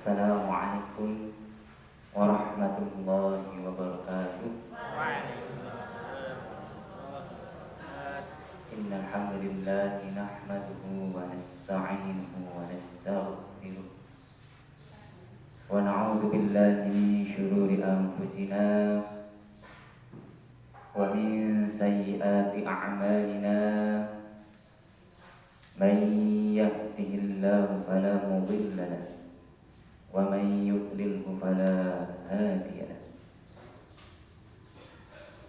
Assalamualaikum warahmatullahi wabarakatuh. Innal hamdalillah nahmaduhu wa nasta'inuhu wa nastaghfiruh wa na'udzu billahi min shururi anfusina wa min sayyiati a'malina. Man yahdihillahu fala mudilla lahu wa man yudlilhu fala hadiya lahu.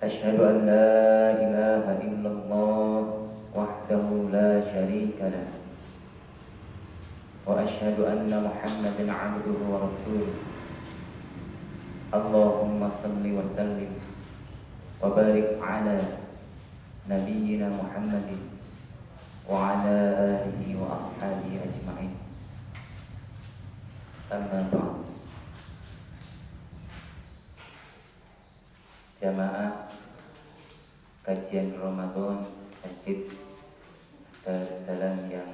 Asyhadu an la ilaha illallah wahdahu la syarika lahu wa asyhadu anna Muhammadan 'abduhu wa rasuluh. Allahumma shalli wa sallim wa barik ala nabiyyina Muhammadin wa ala alihi wa ashabihi ajma'in. Amma ba'd. Jamaah kajian Ramadan Masjid Darussalam yang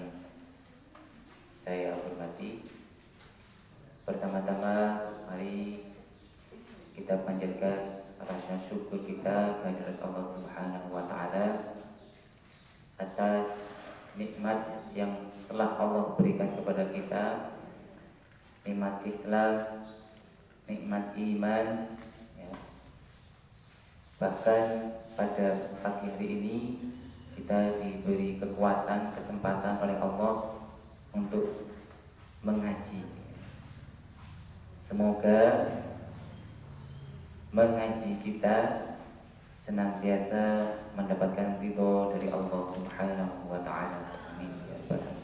saya hormati, pertama-tama mari kita panjatkan rasa syukur kita kehadirat Allah Subhanahu wa taala atas nikmat yang telah Allah berikan kepada kita, nikmat Islam, nikmat iman, ya. Bahkan pada pagi hari ini kita diberi kekuatan, kesempatan oleh Allah untuk mengaji. Semoga mengaji kita senantiasa mendapatkan ridho dari Allah Subhanahu wa taala. Amin ya rabbal alamin.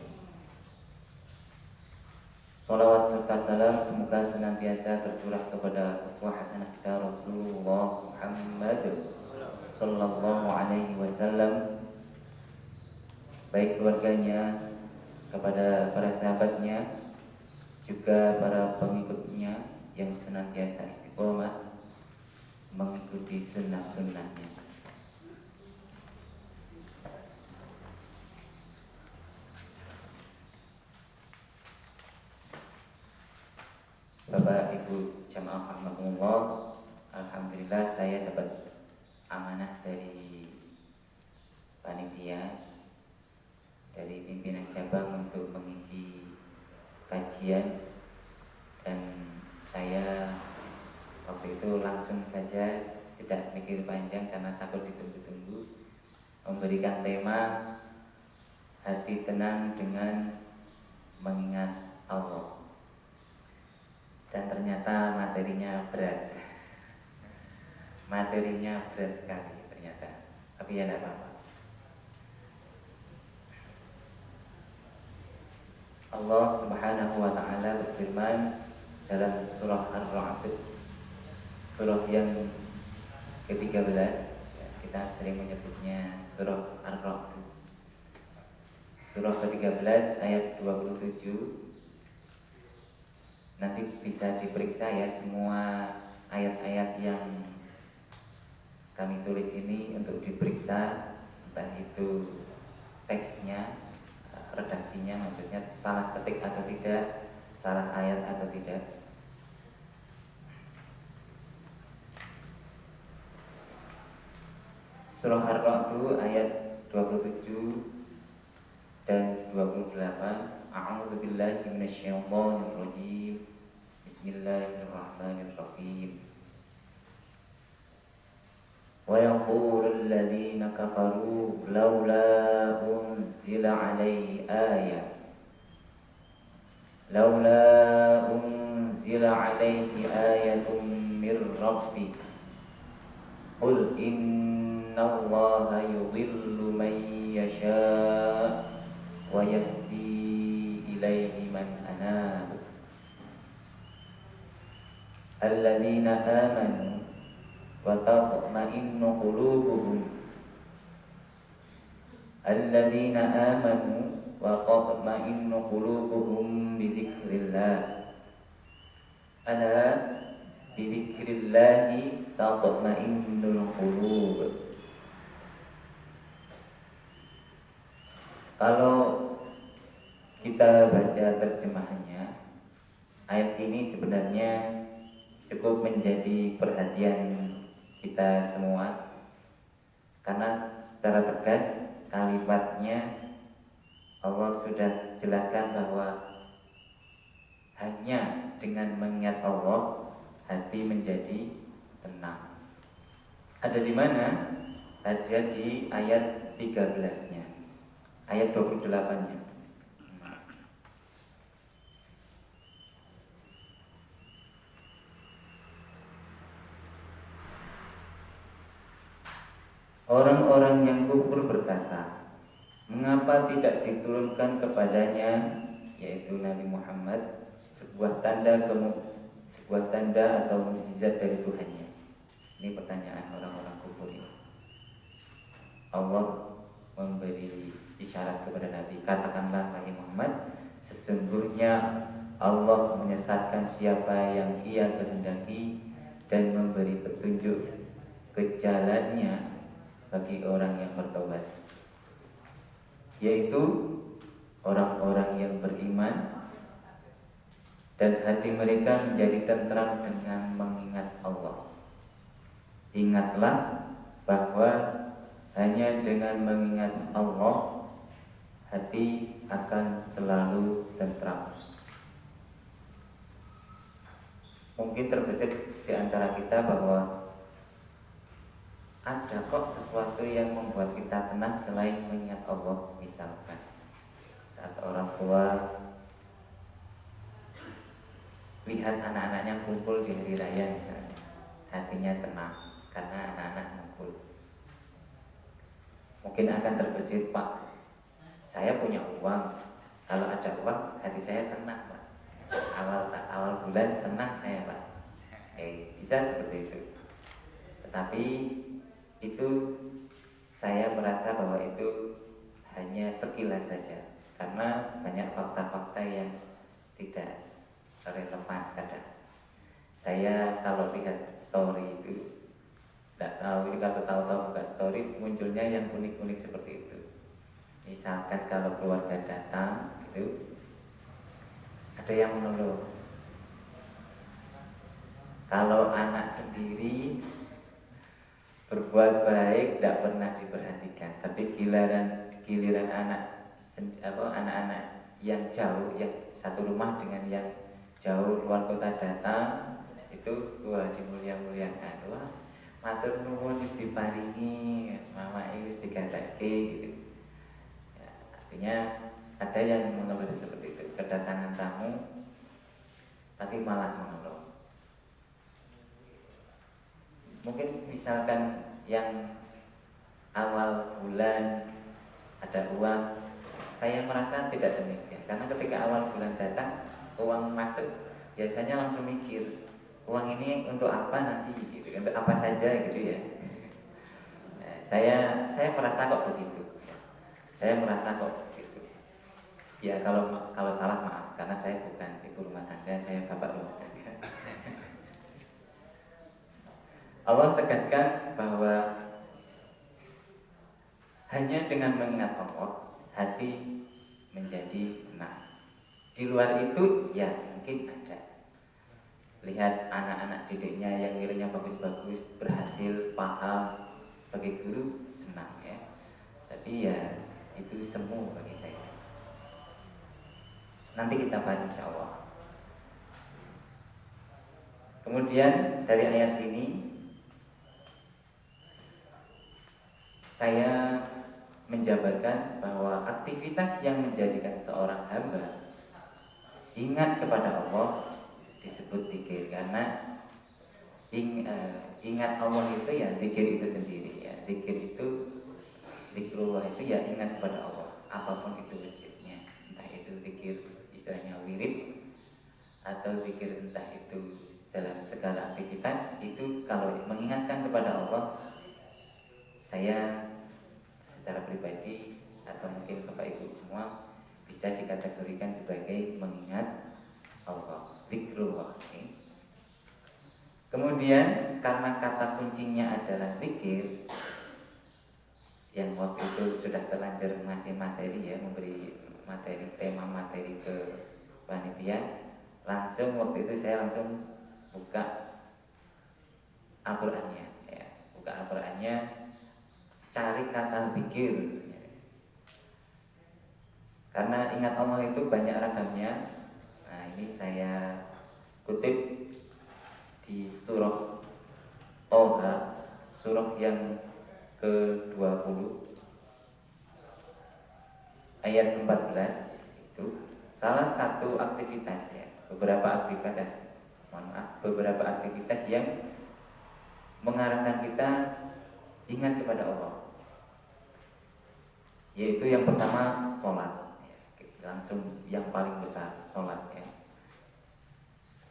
Salawat serta salam semoga senantiasa tercurah kepada uswah hasanah kita Rasulullah Muhammad sallallahu alaihi wasallam, baik keluarganya, kepada para sahabatnya, juga para pengikutnya yang senantiasa istiqomah mengikuti sunnah-sunnahnya. Bapak Ibu jamaah rahimakumullah, alhamdulillah saya dapat amanah dari panitia, dari pimpinan cabang untuk mengisi kajian, dan saya waktu itu langsung saja, tidak mikir panjang karena takut ditunggu-tunggu, memberikan tema hati tenang dengan mengingat Allah. Dan ternyata materinya berat. Materinya berat sekali ternyata. Tapi ya tidak apa-apa. Allah Subhanahu wa taala berfirman dalam surah Ar-Ra'd, surah yang ke-13, kita sering menyebutnya surah Ar-Ra'd. Surah ke-13 ayat 27. Nanti bisa diperiksa ya semua ayat-ayat yang kami tulis ini untuk diperiksa, entah itu teksnya, redaksinya, maksudnya salah ketik atau tidak, salah ayat atau tidak. Surah Ar-Ra'd ayat 27 dan 28. A'udzu billahi minasyaitonir rajim. Bismillahirrahmanirrahim. Wa yaqulul ladzina kafaru laula unzila alaihi ayah. Laula unzila alaihi ayatun mir rabbih. Qul innallaha yudhillu man yasha wa yahdi ilaihi man anab. Alladzina amanu wa tatma'innu qulubuhum. Alladzina amanu wa tatma'innu qulubuhum bi dzikrillah. Ala bi dzikrillah tatma'innul qulub. Kalau kita baca terjemahannya, ayat ini sebenarnya cukup menjadi perhatian kita semua, karena secara tegas kalimatnya Allah sudah jelaskan bahwa hanya dengan mengingat Allah hati menjadi tenang. Ada di mana? Ada di ayat 13-nya, ayat 28-nya. Orang-orang yang kufur berkata, mengapa tidak diturunkan kepadanya, yaitu Nabi Muhammad, sebuah tanda atau mukjizat dari Tuhannya? Ini pertanyaan orang-orang kufur ini. Allah memberi isyarat kepada Nabi, katakanlah wahai Muhammad, sesungguhnya Allah menyesatkan siapa yang Ia kehendaki dan memberi petunjuk ke jalannya bagi orang yang bertobat, yaitu orang-orang yang beriman dan hati mereka menjadi tentram dengan mengingat Allah. Ingatlah bahwa hanya dengan mengingat Allah hati akan selalu tentram. Mungkin terbesit di antara kita bahwa ada kok sesuatu yang membuat kita tenang selain mengingat Allah. Misalkan saat orang tua lihat anak-anaknya kumpul di hari raya misalnya, hatinya tenang karena anak-anak kumpul. Mungkin akan terbesit, Pak, saya punya uang, kalau ada uang hati saya tenang, Pak. Awal bulan tenang saya, Pak. Bisa seperti itu. Tetapi itu saya merasa bahwa itu hanya sekilas saja, karena banyak fakta-fakta yang tidak relevan kadang. Saya kalau lihat story itu, tidak tahu ini, kalau tahu-tahu buka story munculnya yang unik-unik seperti itu. Misalkan kalau keluarga datang gitu, ada yang mengeluh. Kalau anak sendiri berbuat baik tidak pernah diperhatikan, tapi giliran anak-anak yang jauh, yang satu rumah dengan yang jauh luar kota datang, itu wah dimulia-muliakan. Wah, matur nuwun wis diparingi, mama wis digatake gitu. Ya, artinya ada yang mengeluh seperti itu, kedatangan tamu tapi malah mengeluh. Mungkin misalkan yang awal bulan ada uang, saya merasa tidak demikian, karena ketika awal bulan datang uang masuk, biasanya langsung mikir uang ini untuk apa nanti gitu, untuk apa saja gitu ya. Nah, saya merasa kok begitu. Saya merasa kok begitu. Ya kalau salah maaf, karena saya bukan ibu rumah tangga, saya bapak rumah tangga. Allah tegaskan bahwa hanya dengan mengingat Allah hati menjadi tenang. Di luar itu ya mungkin ada. Lihat anak-anak didiknya yang nilainya bagus-bagus, berhasil, paham, sebagai guru senang ya. Tapi ya itu semu bagi saya. Nanti kita bahas insya Allah. Kemudian dari ayat ini saya menjabarkan bahwa aktivitas yang menjadikan seorang hamba ingat kepada Allah disebut zikir, karena ingat Allah itu ya zikir itu sendiri ya. Zikir itu, zikrullah itu ya ingat kepada Allah, apapun itu wujudnya, entah itu zikir istilahnya wirid atau zikir entah itu dalam segala aktivitas, itu kalau mengingatkan kepada Allah, saya secara pribadi atau mungkin Bapak Ibu semua bisa dikategorikan sebagai mengingat Allah, zikrullah. Kemudian karena kata kuncinya adalah zikir, yang waktu itu sudah terlanjur ngasih materi ya, memberi materi, tema materi ke panitia, langsung waktu itu saya langsung buka Al-Qur'annya ya. Buka Al-Qur'annya, cari kata zikir. Karena ingat Allah itu banyak ragamnya. Nah, ini saya kutip di surah Toha, surah yang ke-20 ayat 14. Itu salah satu aktivitas ya, beberapa aktivitas yang mengarahkan kita ingat kepada Allah. Yaitu yang pertama sholat ya. Langsung yang paling besar sholat ya.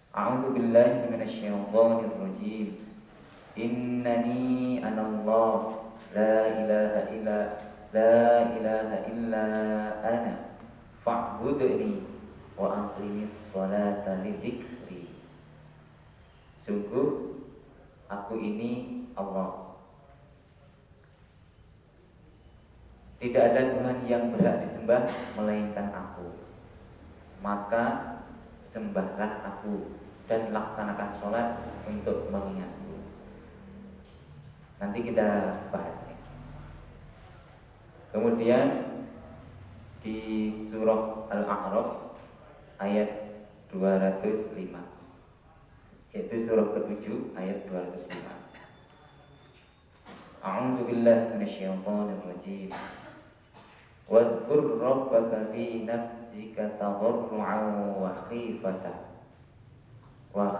A'udzu billahi minasyaitonir rajim. Innani anallah la ilaha illa ana fa'budni wa aqimis sholata lidzikri. Sungguh aku ini Allah. Tidak ada Tuhan yang berhak disembah melainkan aku. Maka sembahlah aku dan laksanakan sholat untuk mengingatku. Nanti kita bahasnya. Kemudian di surah Al-A'raf ayat 205, yaitu surah ke-7 ayat 205. A'udzu billahi minasyaitonir rajim. Wadhkur rabbaka fi nafsika tadarru'an wa khifatan wa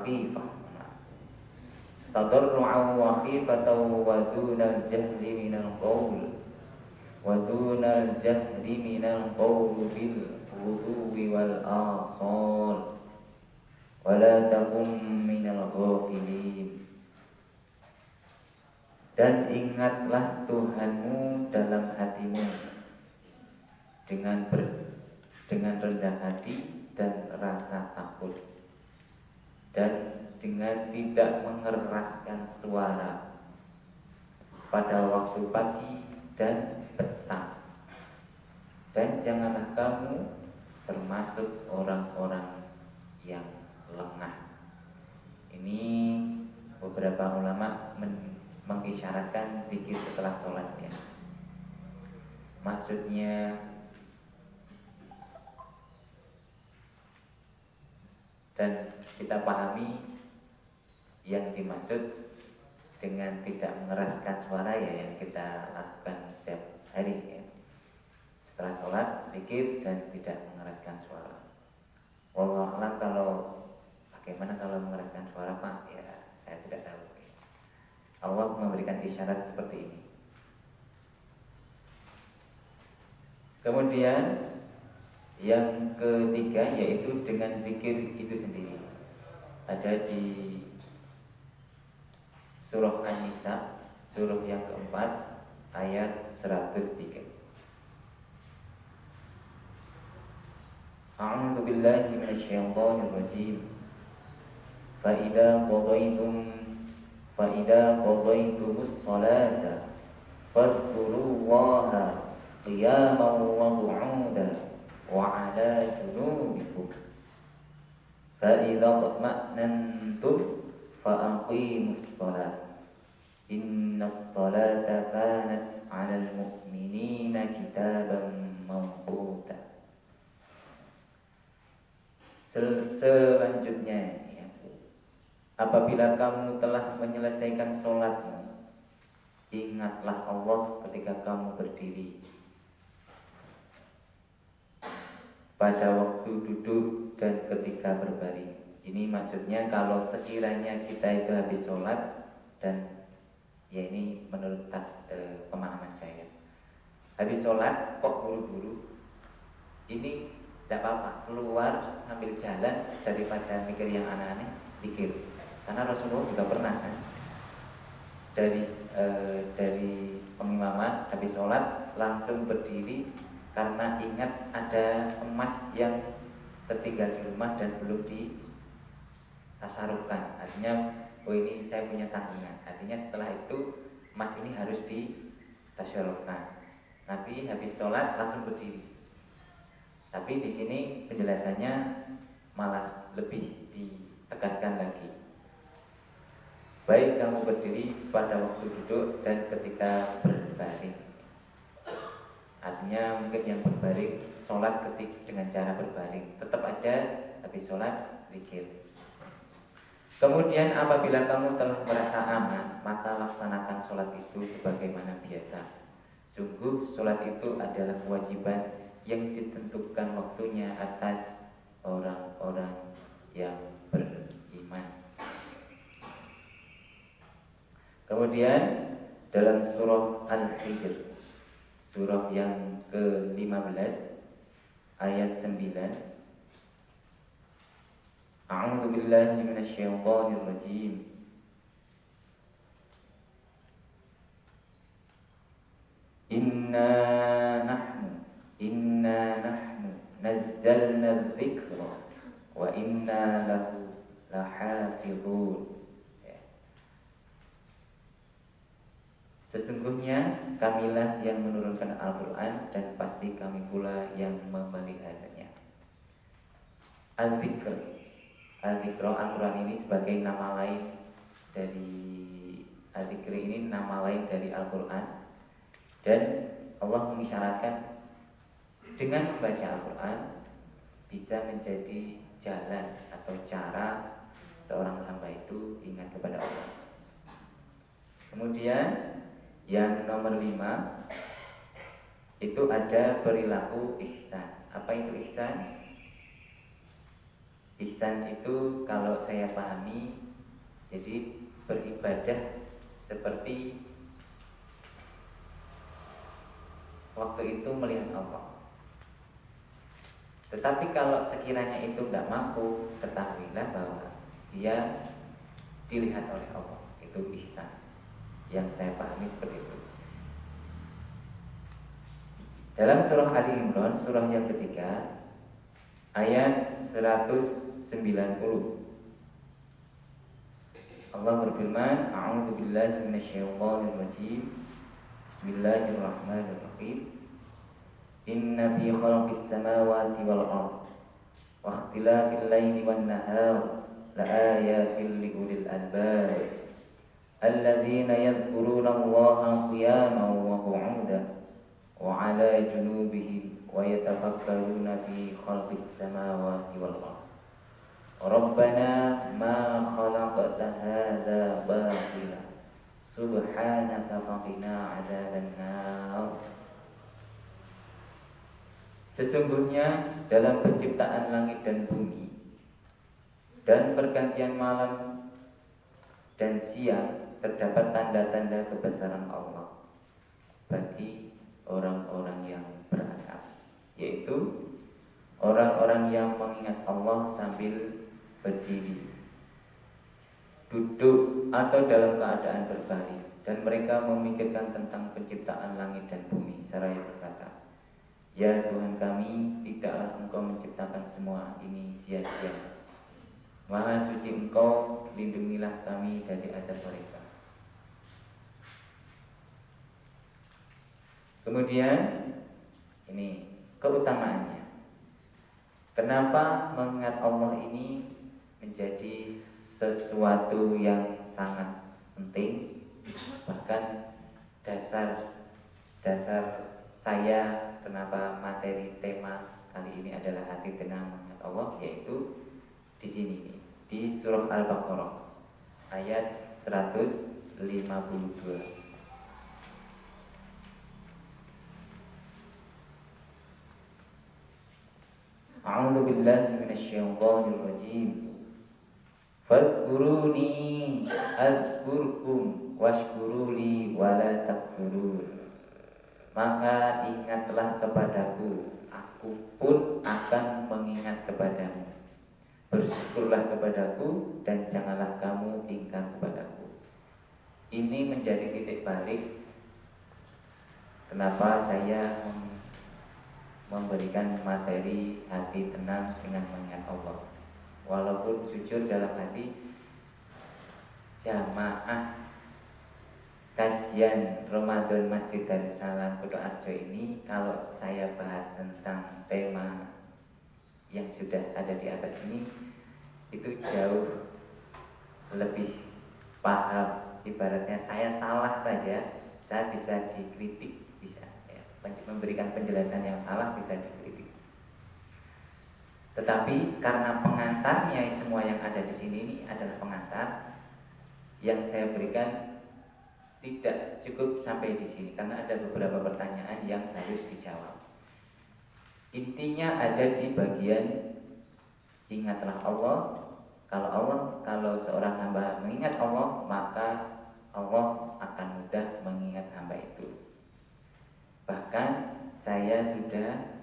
dunal jahri minal qawl bil ghuduwi wal asal wa la takum minal ghafilin. Dan ingatlah Tuhanmu dalam hatimu dengan rendah hati dan rasa takut, dan dengan tidak mengeraskan suara pada waktu pagi dan petang. Dan janganlah kamu termasuk orang-orang yang lengah. Ini beberapa ulama mengisyaratkan zikir setelah sholat ya. Maksudnya dan kita pahami yang dimaksud dengan tidak mengeraskan suara ya, yang kita lakukan setiap hari ya. Setelah sholat zikir dan tidak mengeraskan suara. Wallahu a'lam, kalau bagaimana kalau mengeraskan suara Pak ya, saya tidak tahu. Allah memberikan isyarat seperti ini. Kemudian yang ketiga yaitu dengan zikir itu sendiri. Ada di surah An-Nisa, surah yang keempat ayat 103. A'udzu billahi minasyaitonir rajim. Fa'idza qadaytumus sholata fadhkurullaha qiyaman wa qu'udan wa 'ala junubikum fa idza tma'nantum fa aqimus shalah innas salata kanat 'alal mu'minina kitaban mawquta. Selanjutnya ya, apabila kamu telah menyelesaikan sholatmu, ingatlah Allah ketika kamu berdiri, pada waktu duduk dan ketika berbaring. Ini maksudnya kalau sekiranya kita itu habis sholat, dan ya ini menurut pemahaman saya, habis sholat kok buru-buru, ini tidak apa-apa, keluar sambil jalan daripada mikir yang aneh-aneh, zikir. Karena Rasulullah juga pernah kan, dari pengimaman habis sholat langsung berdiri karena ingat ada emas yang tertinggal di rumah dan belum ditasarufkan. Artinya, oh ini saya punya tanggungan. Artinya setelah itu emas ini harus ditasarufkan. Nabi habis sholat langsung berdiri. Tapi di sini penjelasannya malah lebih ditegaskan lagi. Baik kamu berdiri pada waktu duduk dan ketika berbaring. Artinya mungkin yang berbaring sholat dengan cara berbaring, tetap aja tapi sholat zikir. Kemudian apabila kamu telah merasa aman, maka laksanakan sholat itu sebagaimana biasa. Sungguh sholat itu adalah kewajiban yang ditentukan waktunya atas orang-orang yang beriman. Kemudian dalam surah Al-Hijr, surah yang ke-15 ayat 9, A'udzu billahi minasyaitonir rajim. Inna nahnu nazzalna dzikra wa inna lahu lahafizun. Sesungguhnya kamilah yang menurunkan Al-Quran dan pasti kami pula yang memeliharanya. Al-Dzikr, Al-Quran ini sebagai nama lain dari Al-Dzikr ini nama lain dari Al-Quran. Dan Allah mengisyaratkan dengan membaca Al-Quran bisa menjadi jalan atau cara seorang hamba itu ingat kepada Allah. Kemudian yang nomor 5 itu ada perilaku ihsan. Apa itu ihsan? Ihsan itu kalau saya pahami, jadi beribadah seperti waktu itu melihat Allah. Tetapi kalau sekiranya itu tidak mampu, ketahuilah bahwa dia dilihat oleh Allah. Itu ihsan. Yang saya pahami seperti itu. Dalam surah Ali Imran, surah yang ketiga, ayat 190, Allah berfirman, A'udzu billahi minasyaitonir rajim. Bismillahirrahmanirrahim. Inna fi khalqis samawati wal ardh wa ikhtilafil laili wan nahar la ayatin li ulil albab. Alladzina yadhkuruna Allaha qiyaman wa qu'udan wa 'ala junubihim wa yatafakkaruna fi khalqis samawati wal ardh. Rabbana ma khalaqta hadza batila subhanaka faqina 'adzabannar. Sesungguhnya dalam penciptaan langit dan bumi dan pergantian malam dan siang terdapat tanda-tanda kebesaran Allah bagi orang-orang yang berakal, yaitu orang-orang yang mengingat Allah sambil berdiri, duduk atau dalam keadaan berbaring, dan mereka memikirkan tentang penciptaan langit dan bumi seraya berkata, Ya Tuhan kami, tidaklah Engkau menciptakan semua ini sia-sia. Maha suci Engkau, lindungilah kami dari azab mereka. Kemudian ini keutamaannya. Kenapa mengingat Allah ini menjadi sesuatu yang sangat penting, bahkan dasar saya kenapa materi tema kali ini adalah hati tenang mengingat Allah, yaitu di sini nih, di surah Al-Baqarah ayat 152. A'udzu billahi minasyaitonir rajim. Fadhkuruni adzkurkum washkuruli wala takfurun. Maka ingatlah kepadaku, aku pun akan mengingat kepadamu. Bersyukurlah kepadaku dan janganlah kamu ingkar kepadaku. Ini menjadi titik balik kenapa saya memberikan materi hati tenang dengan mengingat Allah. Walaupun jujur dalam hati, jamaah kajian Ramadan Masjid Darus Salam Kutoarjo ini, kalau saya bahas tentang tema yang sudah ada di atas ini itu jauh lebih paham. Ibaratnya saya salah saja, saya bisa dikritik, bisa ya, memberikan penjelasan yang salah bisa dikritik. Tetapi karena pengantarnya semua yang ada di sini ini adalah pengantar, yang saya berikan tidak cukup sampai di sini karena ada beberapa pertanyaan yang harus dijawab. Intinya ada di bagian ingatlah Allah. Kalau seorang hamba mengingat Allah, maka Allah akan mudah mengingat hamba itu. Bahkan saya sudah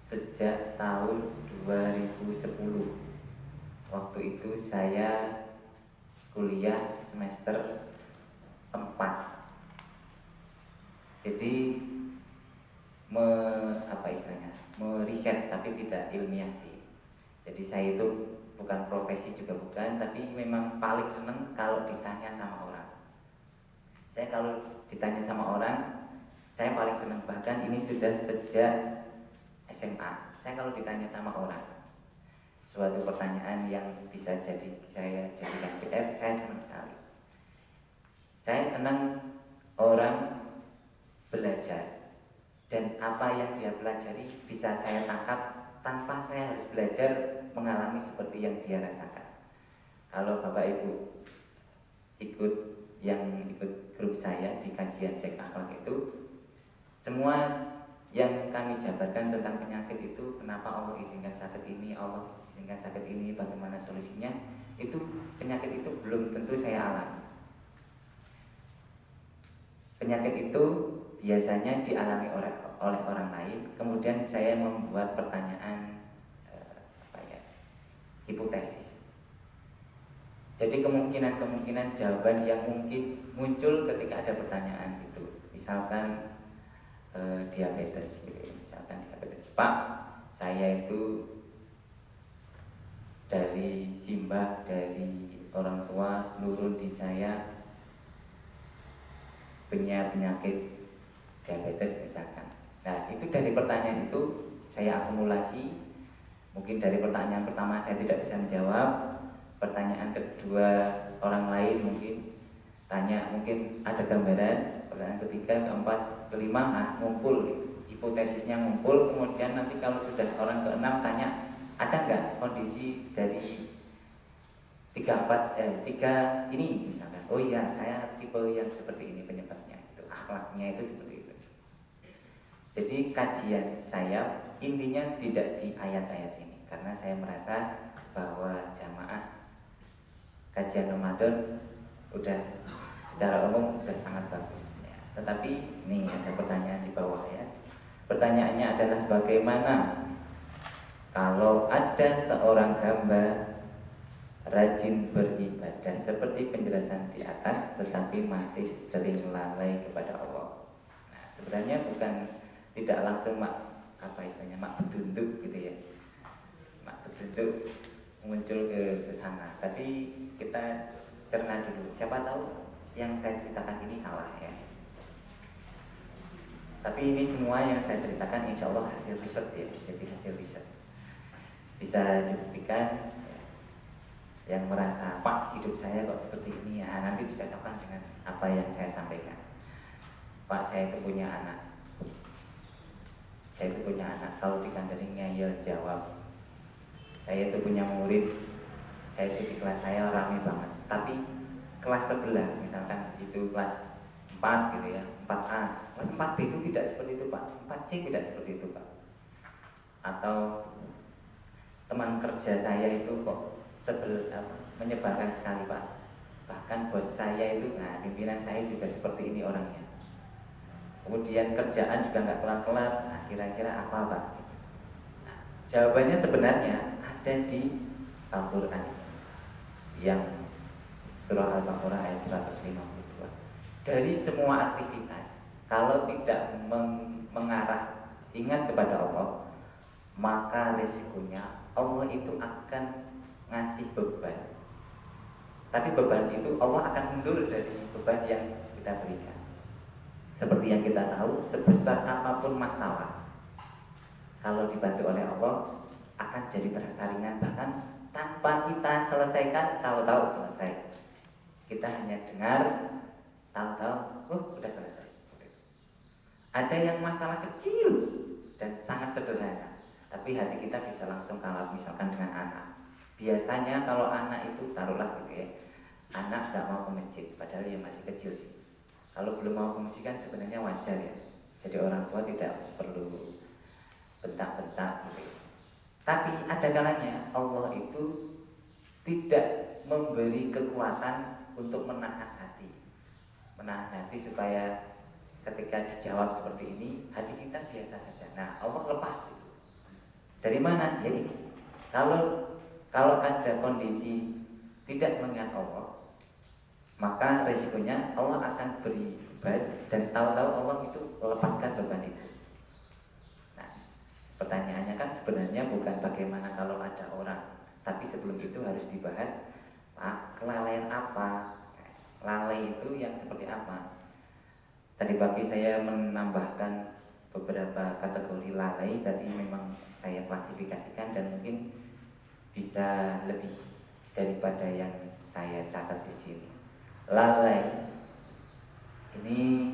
sejak tahun 2010. Waktu itu saya kuliah semester 4. Jadi meriset tapi tidak ilmiah sih. Jadi saya itu bukan profesi juga bukan, tapi memang paling seneng kalau ditanya sama orang. Saya kalau ditanya sama orang, saya paling seneng, bahkan ini sudah sejak SMA. Saya kalau ditanya sama orang suatu pertanyaan yang bisa jadi saya jadikan PR, saya senang sekali. Saya senang orang belajar dan apa yang dia pelajari bisa saya tangkap tanpa saya harus belajar mengalami seperti yang dia rasakan. Kalau Bapak Ibu ikut grup saya di kajian cek akhlak itu, semua yang kami jabarkan tentang penyakit itu, kenapa Allah izinkan sakit ini, Allah izinkan sakit ini, bagaimana solusinya, itu penyakit itu belum tentu saya alami. Penyakit itu biasanya dialami oleh orang lain, kemudian saya membuat pertanyaan hipotesis. Jadi kemungkinan jawaban yang mungkin muncul ketika ada pertanyaan itu, misalkan diabetes gitu. Misalkan diabetes, Pak, saya itu dari simbah, dari orang tua nurun di saya punya penyakit diabetes misalkan. Nah, itu dari pertanyaan itu saya akumulasi. Mungkin dari pertanyaan pertama saya tidak bisa menjawab, pertanyaan kedua orang lain mungkin tanya, mungkin ada gambaran, pertanyaan ketiga, keempat, kelima, ngumpul, hipotesisnya ngumpul. Kemudian nanti kalau sudah orang keenam tanya, ada nggak kondisi dari tiga ini misalkan. Oh iya, saya tipe yang seperti ini penyebabnya, itu akhlaknya itu seperti itu. Jadi kajian saya intinya tidak di ayat-ayat ini, karena saya merasa bahwa jamaah kajian Ramadan udah secara umum sudah sangat bagus ya. Tetapi nih ada pertanyaan di bawah ya. Pertanyaannya adalah bagaimana kalau ada seorang hamba rajin beribadah seperti penjelasan di atas, tetapi masih sering lalai kepada Allah. Nah, sebenarnya bukan tidak langsung mak bedunduk gitu ya, mak bedunduk muncul ke sana. Tapi kita cerna dulu. Siapa tahu yang saya ceritakan ini salah ya. Tapi ini semua yang saya ceritakan insya Allah hasil riset ya. Jadi hasil riset bisa dibuktikan ya. Yang merasa Pak hidup saya kok seperti ini ya, nanti dicocokkan dengan apa yang saya sampaikan. Pak, saya itu punya anak. Saya itu punya anak, kalau dikandani ngeyel jawab. Saya itu punya murid, saya itu di kelas saya rame banget. Tapi kelas sebelah, misalkan itu kelas 4 gitu ya, 4A, kelas 4B itu tidak seperti itu Pak, 4C tidak seperti itu Pak. Atau teman kerja saya itu kok menyebalkan sekali Pak. Bahkan bos saya itu, pimpinan saya juga seperti ini orangnya. Kemudian kerjaan juga nggak kelar-kelar. Nah, kira-kira apa Pak? Nah, jawabannya sebenarnya ada di Al-Quran yang surah Al-Baqarah ayat 152. Dari semua aktivitas, kalau tidak mengarah ingat kepada Allah, maka resikonya Allah itu akan ngasih beban. Tapi beban itu Allah akan mundur dari beban yang kita berikan. Seperti yang kita tahu, sebesar apapun masalah, kalau dibantu oleh Allah akan jadi terasa ringan, bahkan tanpa kita selesaikan tahu-tahu selesai. Kita hanya dengar, tahu-tahu udah selesai. Ada yang masalah kecil dan sangat sederhana, tapi hati kita bisa langsung kalah, misalkan dengan anak. Biasanya kalau anak itu taruhlah gitu ya, anak gak mau ke masjid, padahal dia masih kecil sih. Kalau belum mau ke masjid kan sebenarnya wajar ya. Jadi orang tua tidak perlu bentak-bentak gitu. Tapi ada kalanya Allah itu tidak memberi kekuatan untuk menahan hati. Menahan hati supaya ketika dijawab seperti ini, hati kita biasa saja. Nah, Allah lepas itu. Dari mana? Ya ini. Kalau ada kondisi tidak mengingat Allah, maka resikonya Allah akan beri beban dan tahu-tahu Allah itu melepaskan beban itu. Nah, pertanyaannya kan sebenarnya bukan bagaimana kalau ada orang, tapi sebelum itu harus dibahas, Pak, kelalaian apa? Lalai itu yang seperti apa? Tadi pagi saya menambahkan beberapa kategori lalai, tapi memang saya klasifikasikan dan mungkin bisa lebih daripada yang saya catat di sini. Lalai ini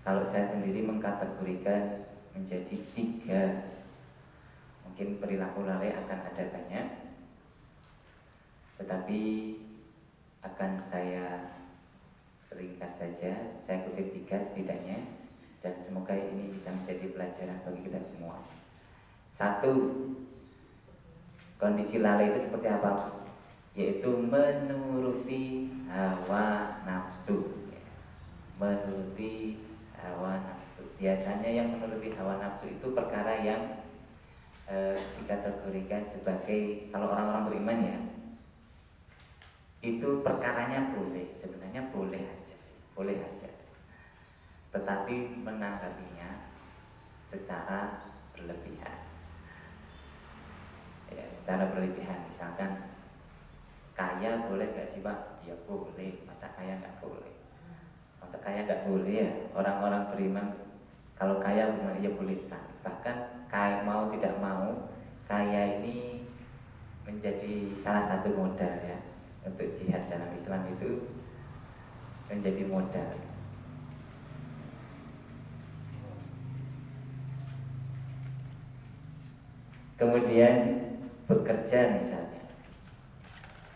kalau saya sendiri mengkategorikan menjadi 3. Mungkin perilaku lalai akan ada banyak, tetapi akan saya ringkas saja. Saya kutip 3 setidaknya, dan semoga ini bisa menjadi pelajaran bagi kita semua. 1, kondisi lalai itu seperti apa? Yaitu menuruti hawa nafsu. Menuruti hawa nafsu. Biasanya yang menuruti hawa nafsu itu perkara yang dikategorikan sebagai, kalau orang-orang beriman ya, itu perkaranya boleh, sebenarnya boleh aja sih, boleh aja. Tetapi menanggapinya secara berlebihan. Ya, secara berlebihan. Misalkan kaya boleh gak sih Pak? Ya boleh. Masa kaya gak boleh? Masa kaya gak boleh ya? Orang-orang beriman kalau kaya benar ya boleh sekali. Bahkan kaya mau tidak mau, kaya ini menjadi salah satu modal ya. Untuk jihad dalam Islam itu menjadi modal. Kemudian bekerja misalnya,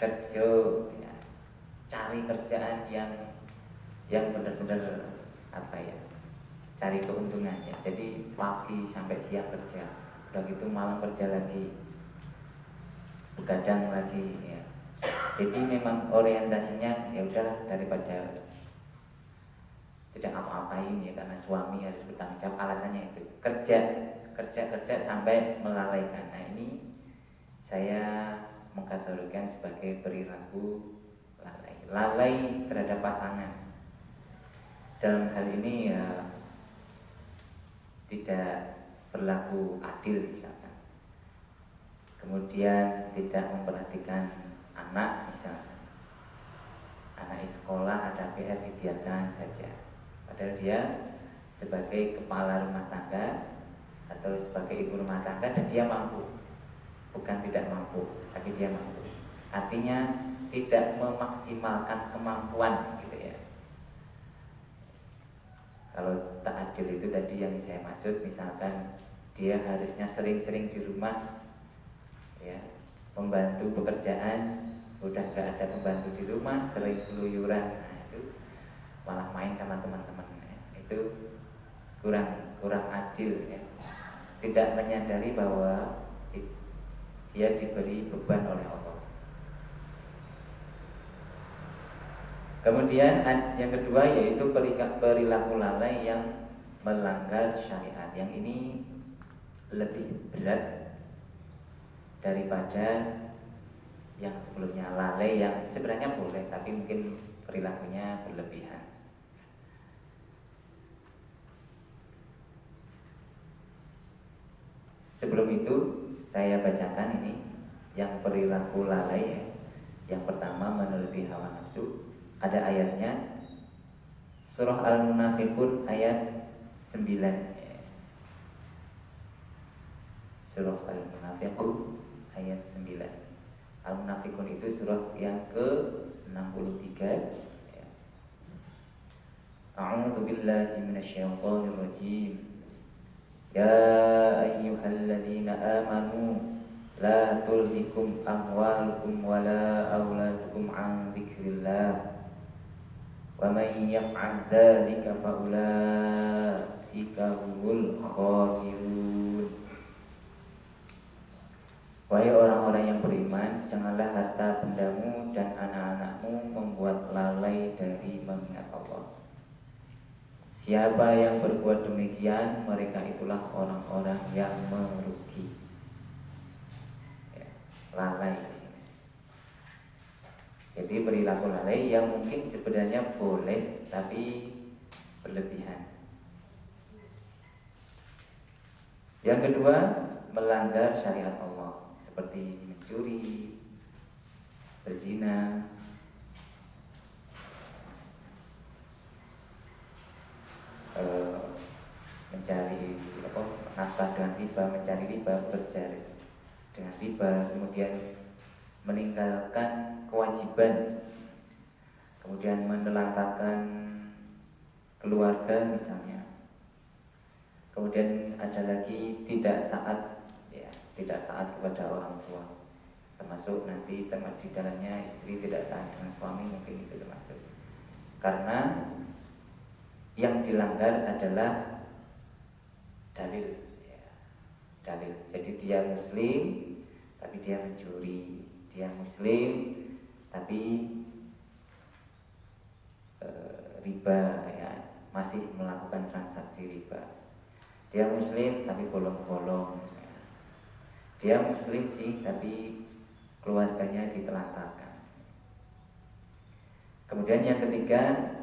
kerja ya, cari kerjaan yang benar-benar apa ya, cari keuntungan ya. Jadi pagi sampai siang kerja, udah gitu malam kerja lagi, begadang lagi ya. Jadi memang orientasinya ya udahlah, daripada tidak apa-apain ya, karena suami harus bertanggung jawab, alasannya itu kerja sampai melalaikan. Nah ini saya mengkategorikan sebagai perilaku lalai terhadap pasangan. Dalam hal ini ya tidak berlaku adil misalkan. Kemudian tidak memperhatikan anak misalkan. Anak sekolah ada PR dibiarkan saja, padahal dia sebagai kepala rumah tangga atau sebagai ibu rumah tangga dan dia mampu, bukan tidak mampu, tapi dia mampu. Artinya tidak memaksimalkan kemampuan gitu ya. Kalau tak adil itu tadi yang saya maksud, misalkan dia harusnya sering-sering di rumah ya, membantu pekerjaan, udah gak ada pembantu di rumah, sering keluyuran, nah itu malah main sama teman-teman ya. Itu kurang adil ya. Tidak menyadari bahwa dia diberi beban oleh Allah. Kemudian yang kedua yaitu perilaku lalai yang melanggar syariat. Yang ini lebih berat daripada yang sebelumnya. Lalai yang sebenarnya boleh, tapi mungkin perilakunya berlebihan. Sebelum itu saya bacakan ini yang perilaku lalai ya. Yang pertama menuruti hawa nafsu. Ada ayatnya, Surah Al-Munafiqun ayat 9. surah Al-Munafiqun ayat 9. Al-Munafiqun itu surah yang ke-63. A'udzu billahi minasyaitonir rajim. Ya ayyuhalladzina amanu la tulhikum amwalukum wala auladukum an dzikrillah. Wa may yaf'al dzalika fa ulaika humul khasirun. Wahai orang-orang yang beriman, janganlah harta bendamu dan anak-anakmu membuat lalai dari mengingat Allah. Siapa yang berbuat demikian, mereka itulah orang-orang yang merugi. Lalai. Jadi perilaku lalai yang mungkin sebenarnya boleh tapi berlebihan. Yang kedua, melanggar syariat Allah seperti mencuri, berzina, mencari nafkah dengan riba, mencari riba, bekerja dengan riba, kemudian meninggalkan kewajiban, kemudian menelantarkan keluarga misalnya, kemudian ada lagi tidak taat, tidak taat kepada orang tua, termasuk nanti di dalamnya istri tidak taat dengan suami, mungkin itu termasuk. Karena yang dilanggar adalah dalil, dalil. Jadi dia muslim tapi dia mencuri, dia muslim tapi riba, masih melakukan transaksi riba. Dia muslim tapi bolong-bolong, dia muslim sih tapi keluarganya ditelantarkan. Kemudian yang ketiga,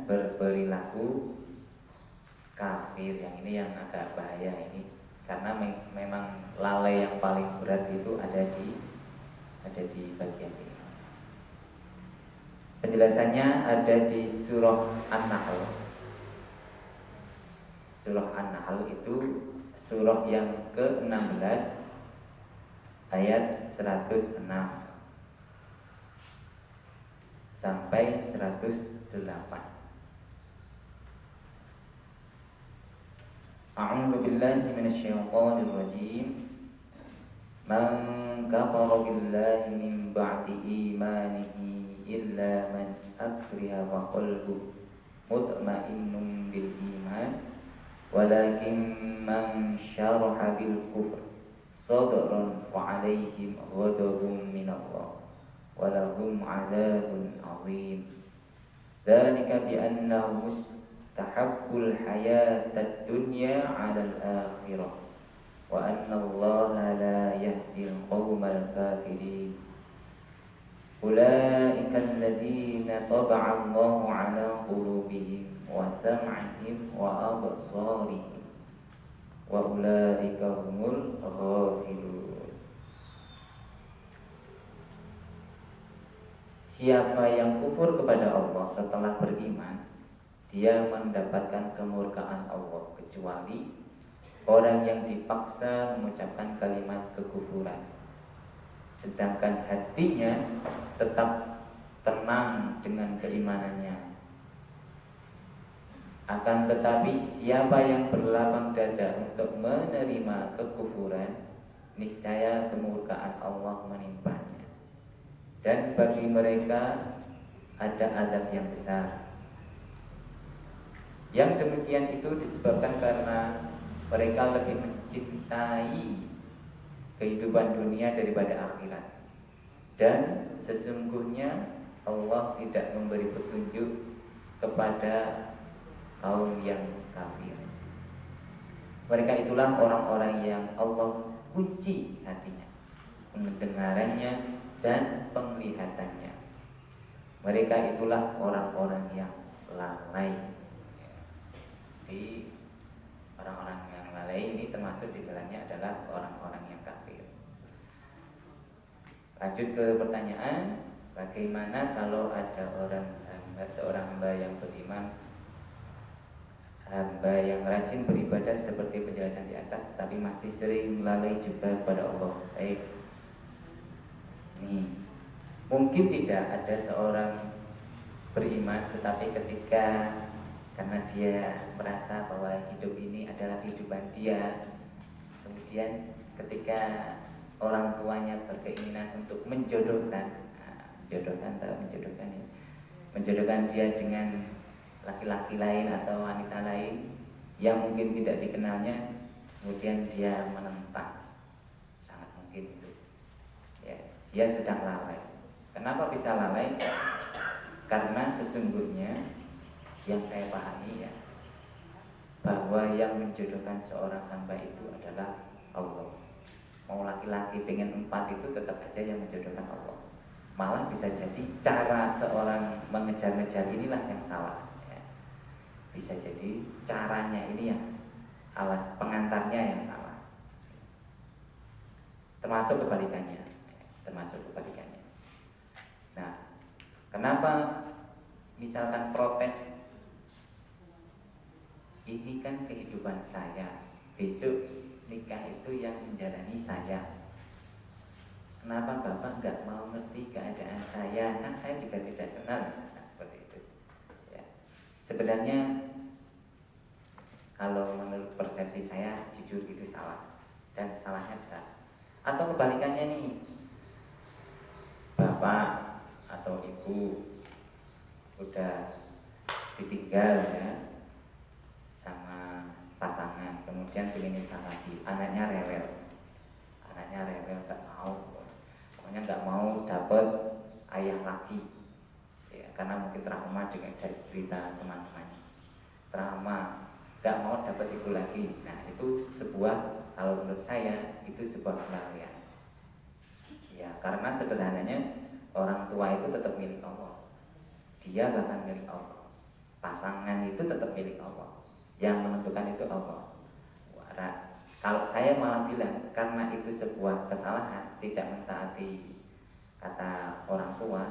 berperilaku kafir. Yang ini yang agak bahaya ini, karena memang lalai yang paling berat itu ada di bagian ini. Penjelasannya ada di surah An-Nahl. Surah An-Nahl itu surah yang ke-16 ayat 106 sampai 108. A'udzu billahi minasyaitonir rajim. Man kafara billahi min ba'di imanihi illa man akriha wa qalbuhu mutma'innun bil iman walakin man syaraha bil kufr sadran fa 'alaihim ghadabun minallah wa lahum 'adzabun 'adzim. Dzalika bi annahum tahabbul hayatad dunya 'alal akhirah wa anna Allaha la yahdil qaumal kafirin. Ulaika alladziina taba'a Allahu 'ala qulubihim wa sam'ihim wa absarihim wa ulaika humul ghafilun. Siapa yang kufur kepada Allah setelah beriman, dia mendapatkan kemurkaan Allah, kecuali orang yang dipaksa mengucapkan kalimat kekufuran, sedangkan hatinya tetap tenang dengan keimanannya. Akan tetapi siapa yang berlapang dada untuk menerima kekufuran, niscaya kemurkaan Allah menimpanya, dan bagi mereka ada azab yang besar. Yang demikian itu disebabkan karena mereka lebih mencintai kehidupan dunia daripada akhirat. Dan sesungguhnya Allah tidak memberi petunjuk kepada kaum yang kafir. Mereka itulah orang-orang yang Allah kunci hatinya, pendengarannya dan penglihatannya. Mereka itulah orang-orang yang lalai. Jadi orang-orang yang lalai ini termasuk di dalamnya adalah orang-orang yang kafir. Lanjut ke pertanyaan, bagaimana kalau ada seorang hamba yang beriman hamba yang rajin beribadah seperti penjelasan di atas, tapi masih sering lalai juga kepada Allah. Baik, nih mungkin tidak ada seorang beriman, tetapi ketika karena dia merasa bahwa hidup ini adalah kehidupan dia, kemudian ketika orang tuanya berkeinginan untuk menjodohkan, menjodohkan dia dengan laki-laki lain atau wanita lain yang mungkin tidak dikenalnya, kemudian dia menentang, sangat mungkin itu ya, dia sedang lalai. Kenapa bisa lalai? Karena sesungguhnya yang saya pahami ya, bahwa yang menjodohkan seorang hamba itu adalah Allah. Mau laki-laki pengen 4 itu tetap aja yang menjodohkan Allah. Malah bisa jadi cara seorang mengejar-ngejar inilah yang salah ya. Bisa jadi caranya ini yang alas pengantarnya yang salah. Termasuk kebalikannya. Nah, kenapa misalkan protes, ini kan kehidupan saya, besok nikah itu yang menjalani saya. Kenapa Bapak nggak mau ngerti keadaan saya? Kan saya juga tidak kenal, misalkan seperti itu ya. Sebenarnya kalau menurut persepsi saya, jujur itu salah, dan salahnya besar. Atau kebalikannya nih, Bapak atau Ibu udah ditinggal ya sama pasangan, kemudian ingin nikah lagi, anaknya rewel nggak mau, pokoknya nggak mau dapet ayah lagi ya, karena mungkin trauma dengan dari cerita teman-temannya, trauma nggak mau dapet ibu lagi. Nah itu sebuah, kalau menurut saya itu sebuah kelalaian ya, karena sederhananya orang tua itu tetap milik Allah, dia bahkan milik Allah, pasangan itu tetap milik Allah, yang menentukan itu Allah. Kalau saya malah bilang, karena itu sebuah kesalahan, tidak mentaati kata orang tua,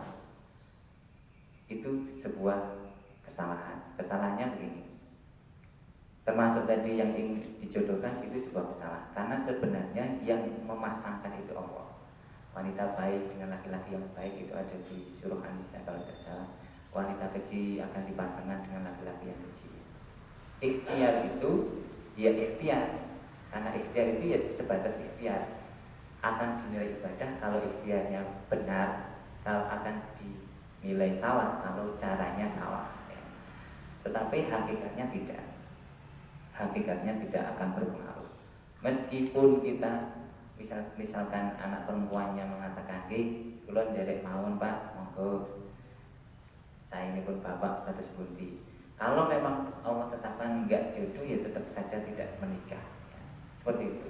itu sebuah kesalahan. Kesalahannya begini, termasuk tadi yang ingin dijodohkan itu sebuah kesalahan, karena sebenarnya yang memasangkan itu Allah. Wanita baik dengan laki-laki yang baik itu ada di surah An-Nisa kalau tidak salah. Wanita keji akan dipasangkan dengan laki-laki yang keji. Ikhtiar itu ya ikhtiar, karena ikhtiar itu ya sebatas ikhtiar. Akan dinilai ibadah kalau ikhtiarnya benar, kalau akan dinilai salah kalau caranya salah ya. Tetapi hakikatnya tidak akan berpengaruh. Meskipun kita misalkan anak perempuannya mengatakan, kulon derek mawon Pak, monggo saya ini pun bapak status bunti. Kalau memang Allah tetapkan enggak jodoh, ya tetap saja tidak menikah ya. Seperti itu.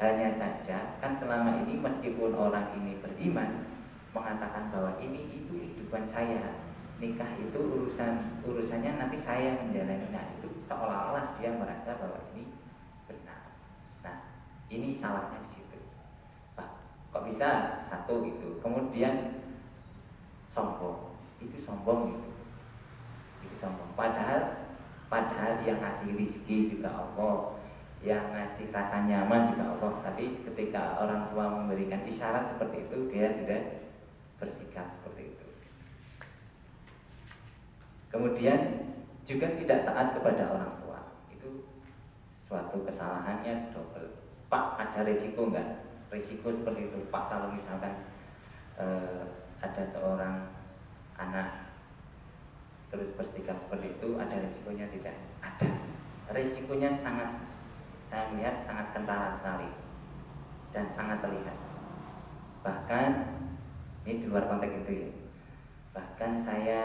Hanya saja kan selama ini meskipun orang ini beriman, mengatakan bahwa ini itu kehidupan saya, nikah itu urusannya nanti saya menjalani. Nah itu seolah-olah dia merasa bahwa ini benar. Nah ini salahnya di situ. Kok bisa satu itu, kemudian sombong, itu sombong padahal yang ngasih rezeki juga Allah, yang ngasih rasa nyaman juga Allah. Tapi ketika orang tua memberikan isyarat seperti itu, dia sudah bersikap seperti itu. Kemudian juga tidak taat kepada orang tua, itu suatu kesalahannya double. Pak, ada resiko enggak? Risiko seperti itu Pak, kalau misalkan ada seorang anak terus bersikap seperti itu, ada risikonya? Tidak ada. Risikonya sangat, saya melihat sangat kentara sekali dan sangat terlihat. Bahkan ini di luar konteks itu ya, bahkan saya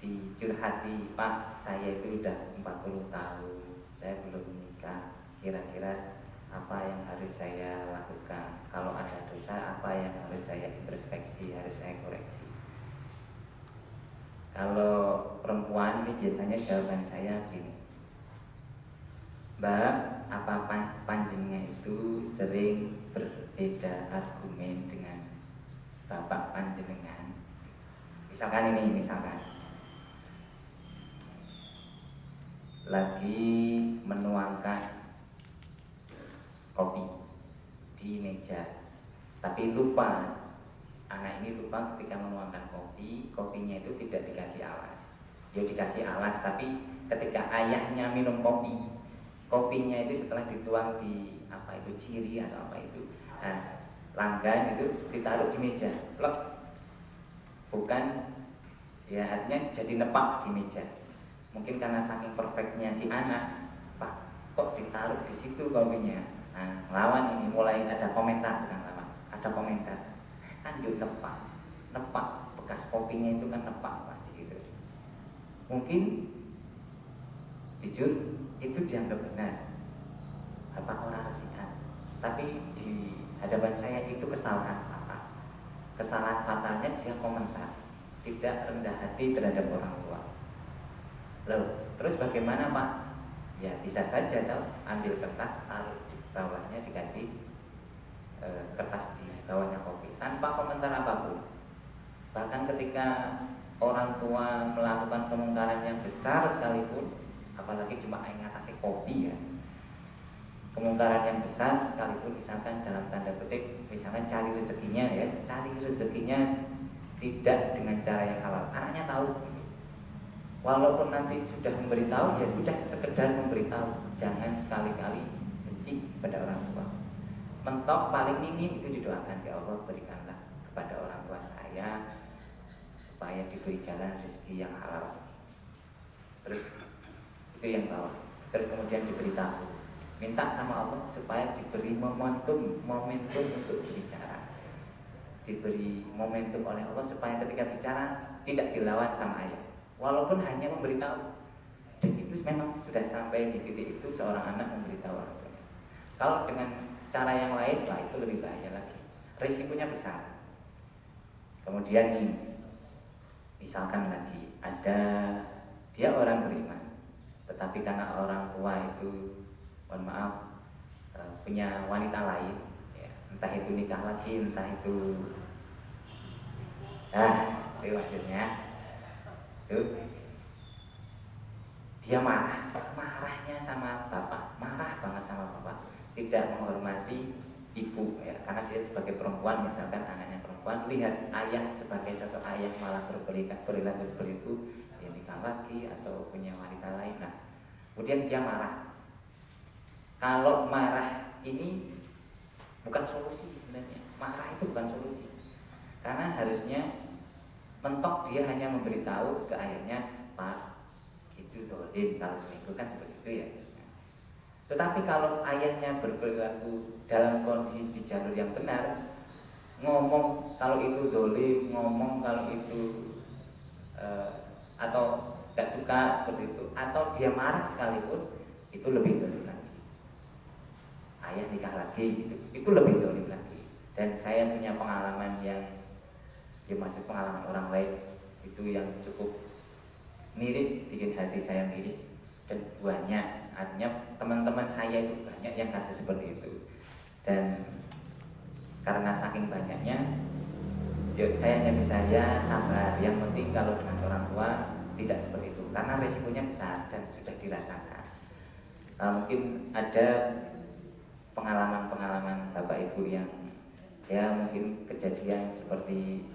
dicurhati, Pak saya itu udah 40 tahun saya belum menikah, kira-kira apa yang harus saya lakukan? Kalau ada dosa, apa yang harus saya introspeksi, harus saya koreksi? Kalau perempuan ini biasanya jawaban saya gini, Mbak, apa panjenengan itu sering berbeda argumen dengan bapak panjenengan? Misalkan lagi menuangkan kopi di meja, tapi lupa, anak ini lupa ketika menuangkan kopi, kopinya itu tidak dikasih alas. Ya dikasih alas, tapi ketika ayahnya minum kopi, kopinya itu setelah dituang di apa itu ciri atau apa itu, nah, langgan itu ditaruh di meja, plek, bukan, ya artinya jadi nepak di meja. Mungkin karena saking perfectnya si anak, Pak, kok ditaruh di situ kopinya? Nah, lawan ini mulai ada komentar, bukan lawan, ada komentar. Kan yuk nepak bekas kopinya itu kan nepak, Pak, gitu. Mungkin jujur itu dianggap benar, apa orang resikan. Tapi di hadapan saya itu kesalahan fatal. Kesalahan fatalnya dia komentar, tidak rendah hati terhadap orang tua. Loh, terus bagaimana, Pak? Ya bisa saja tau, ambil kertas, taruh di bawahnya, dikasih kertas di bawahnya kopi tanpa komentar apapun. Bahkan ketika orang tua melakukan kemungkaran yang besar sekalipun, apalagi cuma ngatasi kopi ya, kemungkaran yang besar sekalipun, misalkan dalam tanda petik, misalkan cari rezekinya ya, cari rezekinya tidak dengan cara yang halal, anaknya tahu. Walaupun nanti sudah memberitahu, ya sudah sekedar memberitahu, jangan sekali-kali benci pada orang tua. Mentok paling minim itu didoakan, ya Allah berikanlah kepada orang tua saya supaya diberi jalan rezeki yang halal. Terus itu yang bawah. Terus kemudian diberitahu, minta sama Allah supaya diberi momentum untuk berbicara, diberi momentum oleh Allah supaya ketika bicara tidak dilawan sama ayah, walaupun hanya memberitahu. Dan itu memang sudah sampai di titik itu seorang anak memberitahu orang tuanya. Kalau dengan cara yang lain, wah itu lebih bahaya lagi, risikonya besar. Kemudian nih, misalkan lagi ada dia orang beriman, tetapi karena orang tua itu, mohon maaf, punya wanita lain, ya, entah itu nikah lagi, entah itu, itu maksudnya. Dia marahnya sama bapak, marah banget sama bapak, tidak menghormati ibu ya, karena dia sebagai perempuan, misalkan anaknya perempuan, lihat ayah sebagai sosok ayah malah perilaku seperti itu, dia nikah lagi atau punya wanita lain. Nah, kemudian dia marah. Kalau marah ini bukan solusi sebenarnya, marah itu bukan solusi, karena harusnya mentok dia hanya memberitahu ke ayahnya, Pak, itu dolim kalau selingkuh kan seperti itu ya. Tetapi kalau ayahnya berperilaku dalam kondisi di jalur yang benar, ngomong kalau itu dolim, ngomong kalau itu atau gak suka seperti itu, atau dia marah sekalipun, itu lebih dolim lagi. Ayah nikah lagi gitu, itu lebih dolim lagi. Dan saya punya pengalaman yang, ya masih pengalaman orang lain itu yang cukup miris, bikin hati saya miris. Dan banyak, artinya teman-teman saya itu banyak yang kasus seperti itu. Dan karena saking banyaknya, ya saya hanya bisa ya sabar. Yang penting kalau dengan orang tua tidak seperti itu, karena resikonya besar dan sudah dirasakan. Mungkin ada pengalaman-pengalaman bapak ibu yang ya mungkin kejadian seperti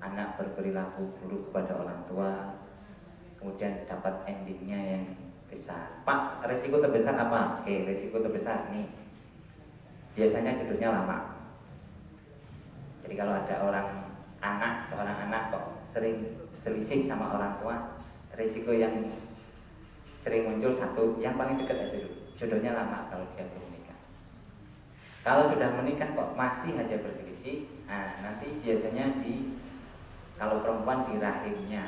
anak berperilaku buruk kepada orang tua, kemudian dapat endingnya yang besar. Pak, resiko terbesar apa? Oke, resiko terbesar nih, biasanya jodohnya lama. Jadi kalau ada seorang anak kok sering selisih sama orang tua, resiko yang sering muncul satu, yang paling dekat aja dulu, jodohnya lama kalau dia belum menikah. Kalau sudah menikah kok masih aja berselisih, nah nanti biasanya kalau perempuan di rahimnya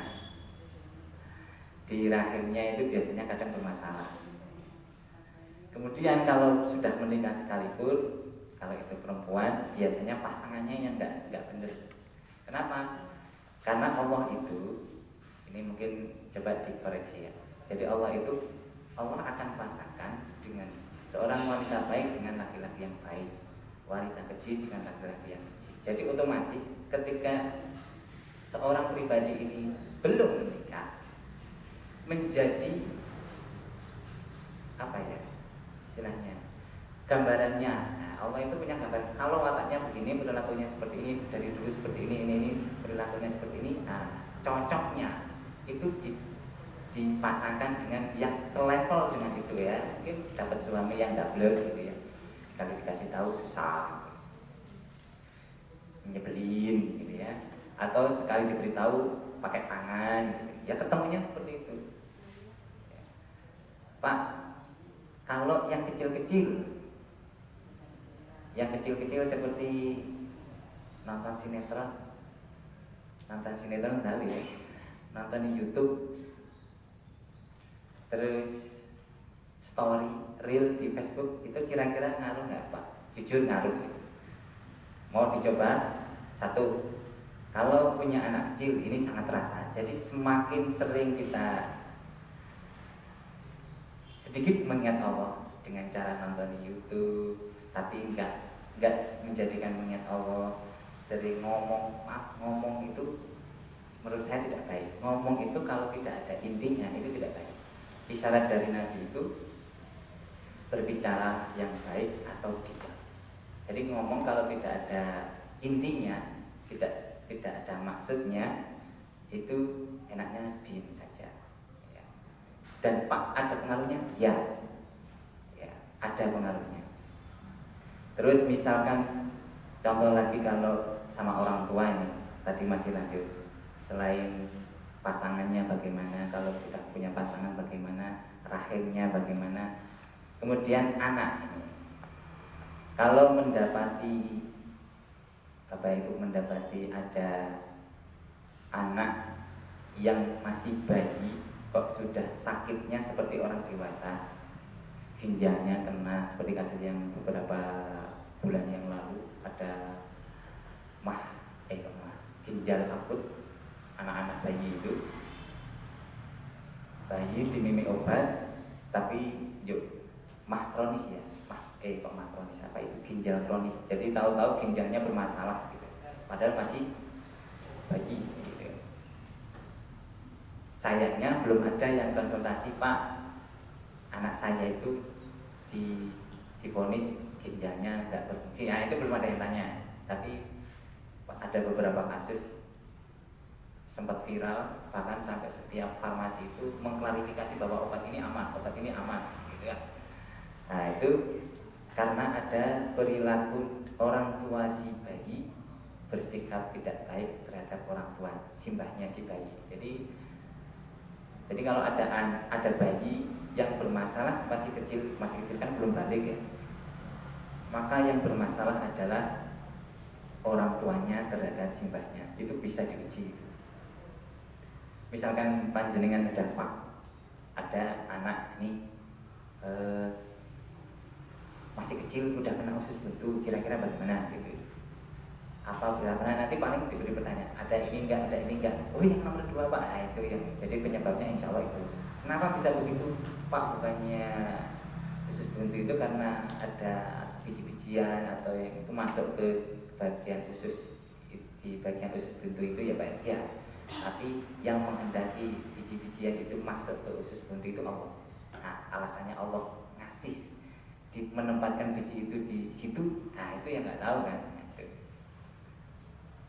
itu biasanya kadang bermasalah. Kemudian kalau sudah menikah sekalipun, kalau itu perempuan, biasanya pasangannya yang nggak benar. Kenapa? Karena Allah itu, ini mungkin coba dikoreksi ya. Jadi Allah akan pasangkan dengan seorang wanita baik dengan laki-laki yang baik, wanita keji dengan laki-laki yang keji. Jadi otomatis ketika seorang pribadi ini belum menikah, menjadi istilahnya gambarannya. Nah, Allah itu punya gambar. Kalau wataknya begini, perilakunya seperti ini, dari dulu seperti ini perilakunya seperti ini. Nah, cocoknya itu dipasangkan dengan yang selevel dengan itu ya. Mungkin dapat suami yang double gitu ya. Kalau dikasih tahu susah, nyebelin gitu ya. Atau sekali diberitahu pakai tangan, gitu. Ya ketemunya seperti itu. Pak, kalau yang kecil-kecil seperti nonton sinetron tahu ya, nonton di YouTube, terus story, reel di Facebook, itu kira-kira ngaruh nggak Pak? Jujur ngaruh. Mau dicoba? Satu, kalau punya anak kecil ini sangat terasa. Jadi semakin sering kita sedikit mengingat Allah dengan cara nonton di YouTube, tapi enggak menjadikan mengingat Allah, sering ngomong itu menurut saya tidak baik. Ngomong itu kalau tidak ada intinya itu tidak baik. Isyarat dari Nabi itu berbicara yang baik atau tidak. Jadi ngomong kalau tidak ada intinya, tidak ada maksudnya, itu enaknya diam saja. Ya. Dan Pak, ada pengaruhnya? Ya, ada pengaruhnya. Terus misalkan contoh lagi kalau sama orang tua ini, tadi masih lanjut. Selain pasangannya bagaimana, kalau kita punya pasangan bagaimana, rahimnya bagaimana. Kemudian anak ini, kalau mendapati ada anak yang masih bayi kok sudah sakitnya seperti orang dewasa, ginjalnya kena, seperti kasus yang beberapa bulan yang lalu ada ginjal akut anak-anak bayi itu, bayi diminum obat tapi mah kronis ya, mah kronis apa itu, ginjal kronis. Jadi tahu-tahu ginjalnya bermasalah gitu, padahal masih bayi gitu. Sayangnya belum ada yang konsultasi, Pak, anak saya itu divonis ginjalnya tidak berfungsi. Nah, itu belum ada yang tanya. Tapi ada beberapa kasus sempat viral, bahkan sampai setiap farmasi itu mengklarifikasi bahwa obat ini aman, gitu ya. Nah, itu karena ada perilaku orang tua si bayi bersikap tidak baik terhadap orang tua simbahnya si bayi. Jadi kalau ada bayi yang bermasalah masih kecil kan belum balik ya, maka yang bermasalah adalah orang tuanya terhadap simbahnya. Itu bisa diuji. Misalkan panjenengan ada anak ini masih kecil udah kena usus buntu, kira-kira bagaimana gitu. Apa berapa? Nanti paling diberi pertanyaan, ada ini enggak? Oh, yang nomor 2 Pak. Nah, itu yang jadi penyebabnya insya Allah itu. Kenapa bisa begitu Pak? Bukannya usus buntu itu karena ada biji-bijian atau yang itu masuk ke bagian usus, di bagian usus buntu itu ya Pak ya. Tapi yang menghendaki biji-bijian itu masuk ke usus buntu itu Allah. Nah, alasannya Allah ngasih menempatkan biji itu di situ. Nah, itu yang nggak tahu kan.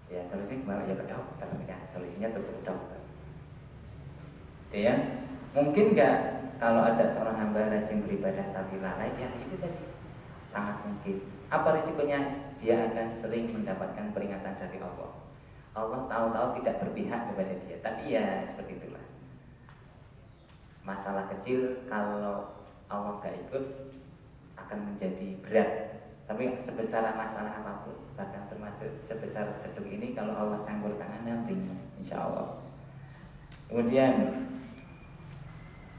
Ya, solusinya gimana? Ya ke dokter ya, solusinya tuh ke dokter. Ya, mungkin nggak kalau ada seorang hamba rajin beribadah tapi lalai, ya itu tadi sangat mungkin. Apa risikonya? Dia akan sering mendapatkan peringatan dari Allah. Allah tahu-tahu tidak berpihak kepada dia, tapi ya seperti itulah. Masalah kecil kalau Allah gak ikut akan menjadi berat. Tapi sebesar masalah apapun, bahkan termasuk sebesar gedung ini, kalau Allah campur tangan nanti, insya Allah. Kemudian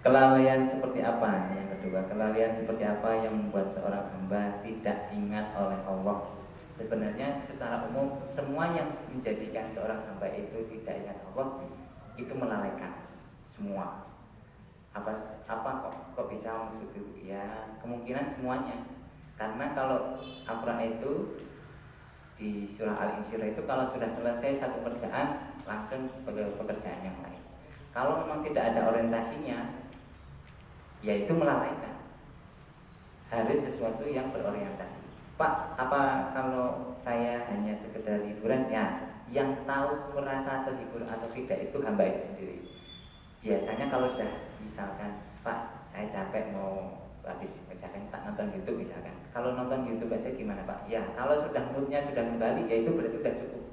kelalaian seperti apa? Yang kedua, kelalaian seperti apa yang membuat seorang hamba tidak ingat oleh Allah? Sebenarnya secara umum semua yang menjadikan seorang hamba itu tidak ingat Allah itu melalaikan semua. Apa kok bisa begitu? Ya kemungkinan semuanya. Karena kalau Al-Quran itu di surah Al-Insyirah itu kalau sudah selesai satu pekerjaan langsung ke pekerjaan yang lain. Kalau memang tidak ada orientasinya, ya itu melalaikan. harus sesuatu yang berorientasi. Pak, apa kalau saya hanya sekedar hiburan? Ya, yang tahu merasa terhibur atau tidak itu hamba itu sendiri. Biasanya kalau sudah misalkan, Pak, saya capek mau habis misalkan tak nonton YouTube misalkan. Kalau nonton YouTube aja gimana Pak? Ya, kalau sudah moodnya sudah kembali, ya itu berarti sudah cukup.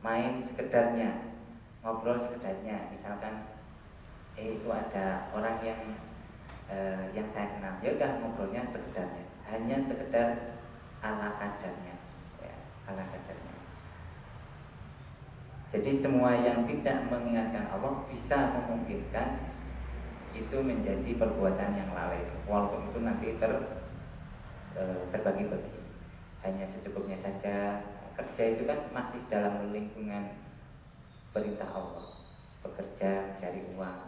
Main sekedarnya, ngobrol sekedarnya. Misalkan, itu ada orang yang saya kenal, ya udah ngobrolnya sekedarnya, hanya sekedar ala kadarnya, ya, ala kadarnya. Jadi semua yang tidak mengingatkan Allah bisa memungkinkan itu menjadi perbuatan yang lalai, walaupun itu nanti terbagi-bagi. Hanya secukupnya saja. Kerja itu kan masih dalam lingkungan perintah Allah, bekerja cari uang,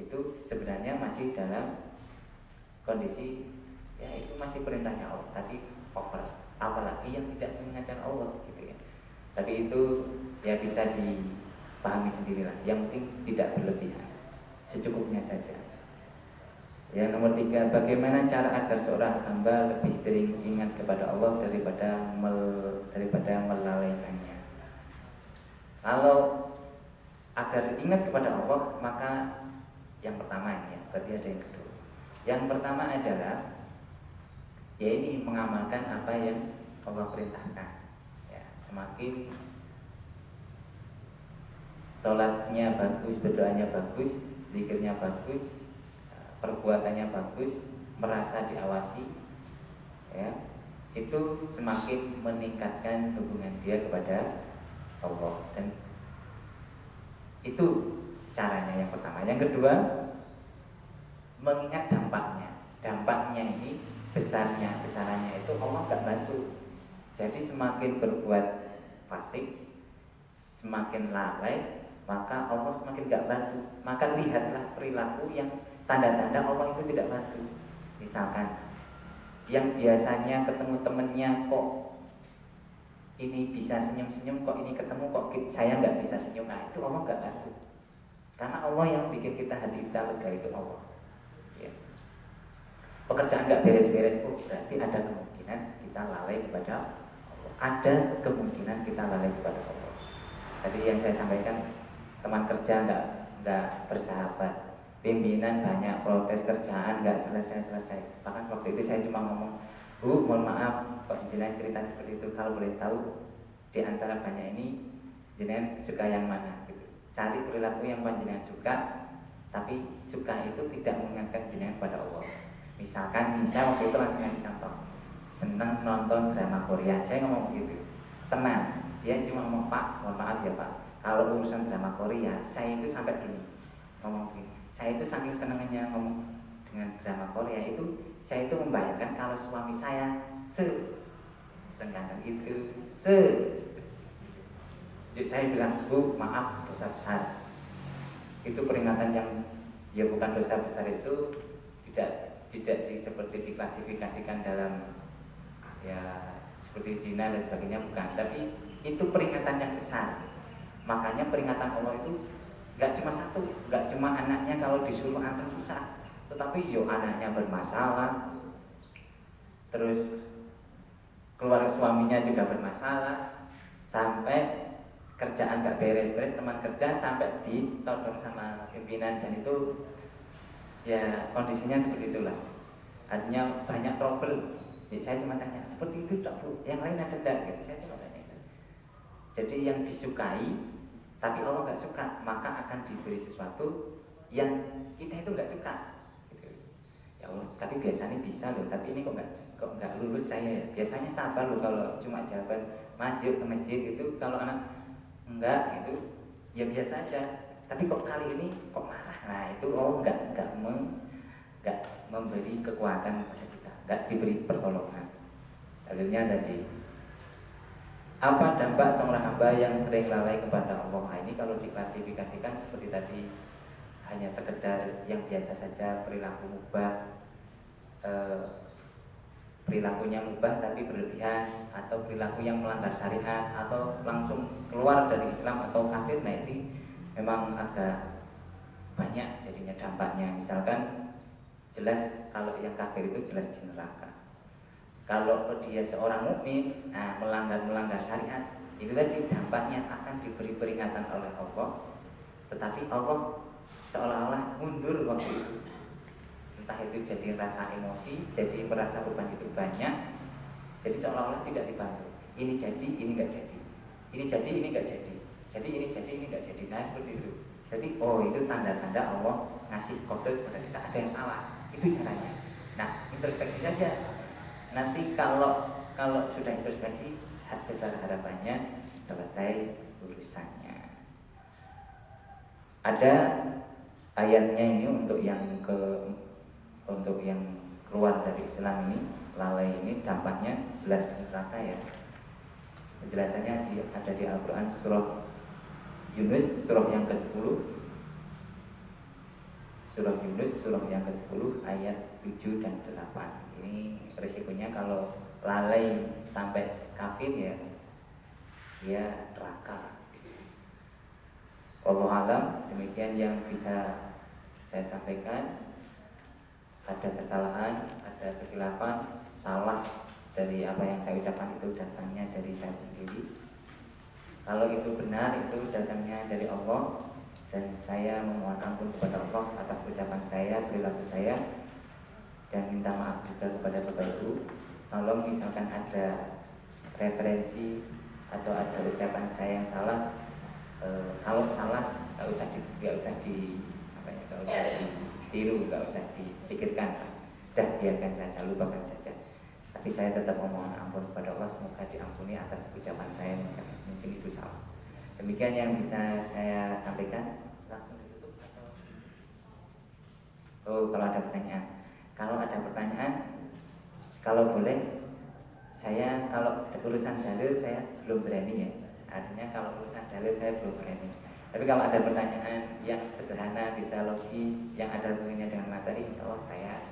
itu sebenarnya masih dalam kondisi ya itu masih perintahnya Allah, tapi over, apalagi yang tidak mengingatkan Allah gitu ya. Tapi itu ya bisa dipahami sendirilah. Yang penting tidak berlebihan, secukupnya saja. Yang nomor 3, bagaimana cara agar seorang hamba lebih sering ingat kepada Allah daripada melalaikannya. Kalau agar ingat kepada Allah, maka yang pertama ini ya, berarti ada yang kedua. Yang pertama adalah ya ini mengamalkan apa yang Allah perintahkan. Ya, semakin sholatnya bagus, berdoanya bagus, zikirnya bagus, perbuatannya bagus, merasa diawasi, ya, itu semakin meningkatkan hubungan dia kepada Allah. Dan itu caranya yang pertama. Yang kedua, mengingat dampaknya. Dampaknya ini besarannya itu Allah gak bantu. Jadi semakin berbuat fasik, semakin lalai, maka Allah semakin gak bantu. Maka lihatlah perilaku yang tanda-tanda Allah itu tidak bantu. Misalkan yang biasanya ketemu temennya kok ini bisa senyum-senyum, kok ini ketemu kok saya nggak bisa senyum, nah itu Allah nggak bantu. Karena Allah yang bikin kita hati kita lega itu Allah. Ya. Pekerjaan nggak beres-beres, oh berarti ada kemungkinan kita lalai kepada Allah. Ada kemungkinan kita lalai kepada Allah. Tadi yang saya sampaikan, teman kerja nggak bersahabat, pimpinan banyak protes, kerjaan nggak selesai. Bahkan waktu itu saya cuma ngomong, Bu, mohon maaf, kok jenengan cerita seperti itu. Kalau boleh tahu, di antara banyak ini, jenengan suka yang mana? Gitu. Cari perilaku yang jenengan suka, tapi suka itu tidak mengingatkan jenengan pada Allah. Misalkan, saya waktu itu langsung ngasih contoh, senang nonton drama Korea. Saya ngomong begitu, tenang. Dia cuma ngomong, Pak, mohon maaf ya Pak, kalau urusan drama Korea, saya itu sampai gini, ngomong gini. Saya itu saking senangnya ngomong dengan drama Korea itu, saya itu membayangkan kalau suami saya senang itu jadi saya bilang, Bu, maaf, dosa besar. Itu peringatan yang ya bukan dosa besar, itu tidak seperti diklasifikasikan dalam ya seperti zina dan sebagainya, bukan. Tapi itu peringatan yang besar. Makanya peringatan Allah itu gak cuma satu, gak cuma anaknya kalau disuruh antar susah, tetapi yo anaknya bermasalah, terus keluarga suaminya juga bermasalah, sampai kerjaan gak beres-beres, teman kerja sampai ditodong sama pimpinan, dan itu ya kondisinya seperti itulah. Artinya banyak trouble. Jadi saya cuma tanya, seperti itu tak Bu? Yang lain ada enggak? Gitu. Saya cuma tanya itu. Jadi yang disukai tapi Allah nggak suka, maka akan diberi sesuatu yang kita itu nggak suka. Gitu. Ya Allah, tapi biasanya bisa loh, tapi ini kok nggak lulus saya ya. Biasanya sabar loh kalau cuma jawaban Mas yuk ke masjid gitu. Kalau anak enggak gitu, ya biasa aja. Tapi kok kali ini kok marah? Nah itu Allah nggak memberi kekuatan kepada kita, nggak diberi pertolongan. Akhirnya tadi, apa dampak seorang hamba yang sering lalai kepada Allah? Nah, ini kalau diklasifikasikan seperti tadi, hanya sekedar yang biasa saja, perilaku mubah, perilakunya mubah tapi berlebihan, atau perilaku yang melanggar syariat, atau langsung keluar dari Islam atau kafir. Nah ini memang agak banyak jadinya dampaknya. Misalkan jelas kalau yang kafir itu jelas di neraka. Kalau dia seorang mukmin, melanggar syariat, itu tadi dampaknya akan diberi peringatan oleh Allah, tetapi Allah seolah-olah mundur waktu itu. Entah itu jadi rasa emosi, jadi merasa beban itu banyak, jadi seolah-olah tidak dibantu. Ini jadi, ini nggak jadi. Ini jadi, ini nggak jadi. Jadi ini jadi, ini nggak jadi. Nah seperti itu. Jadi itu tanda-tanda Allah ngasih kode kepada kita, ada yang salah. Itu caranya. Nah introspeksi saja. Nanti kalau sudah introspeksi, besar harapannya selesai urusannya. Ada ayatnya ini untuk yang keluar dari Islam ini, lalai ini dampaknya jelas di neraka ya. Penjelasannya ada di Al-Quran surah Yunus surah yang ke-10. Surah Yunus surah yang ke-10 ayat 7 dan 8. Ini resikonya kalau lalai sampai kafir ya, dia neraka. Wallahu alam, demikian yang bisa saya sampaikan. Ada kesalahan, ada kekilafan, salah dari apa yang saya ucapkan itu datangnya dari saya sendiri. Kalau itu benar, itu datangnya dari Allah, dan saya memohon ampun kepada Allah atas ucapan saya, perilaku saya, dan minta maaf juga kepada Bapak Ibu. Tolong misalkan ada referensi atau ada ucapan saya yang salah, kalau salah nggak usah ditiru, nggak usah dipikirkan, dah biarkan saja, lupakan saja. Tapi saya tetap memohon ampun kepada Allah, semoga diampuni atas ucapan saya, mungkin itu salah. Demikian yang bisa saya sampaikan. Langsung ditutup atau? Kalau ada pertanyaan. Kalau ada pertanyaan, kalau boleh, saya kalau urusan dalil saya belum berani ya. Artinya kalau urusan dalil saya belum berani. Tapi kalau ada pertanyaan yang sederhana, bisa logis, yang ada hubungannya dengan materi, insya Allah saya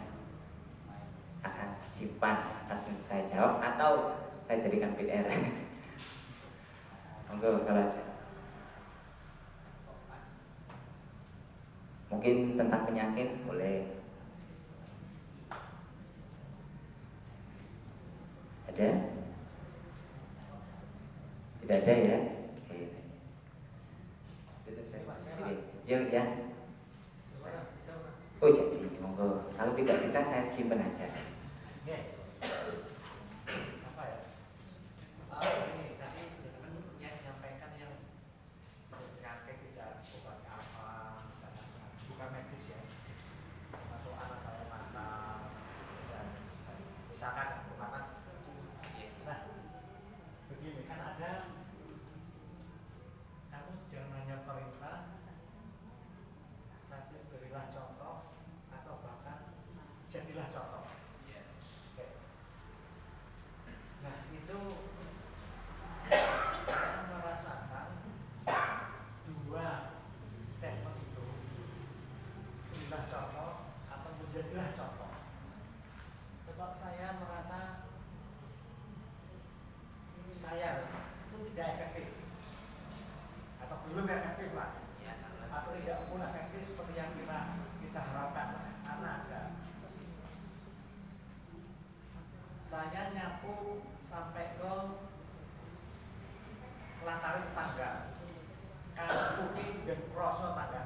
akan simpan, akan saya jawab, atau saya jadikan PR. Monggo kalau ada. Mungkin tentang penyakit boleh. Ada? Tidak ada ya? Ya. Oh jadi, monggo. Kalau tidak bisa saya simpan aja. Apa ya? Ini tadi teman yang menyampaikan yang penyakit tidak obatnya apa, misalnya bukan medis ya, masuk anak saya mata, misalkan umpama. Nah, begini kan ada, kamu jangan hanya perintah, tapi berilah contoh atau bahkan jadilah contoh. Oke. Nah itu saya merasakan dua statement itu, berilah contoh atau menjadilah contoh. Sebab saya merasa saya itu tidak efektif atau belum efektif lah, atau tidak full efektif seperti yang kita harapkan. Karena ada saya nyapu sampai ke lantaran tetangga, kalau putih dan kroso tangga.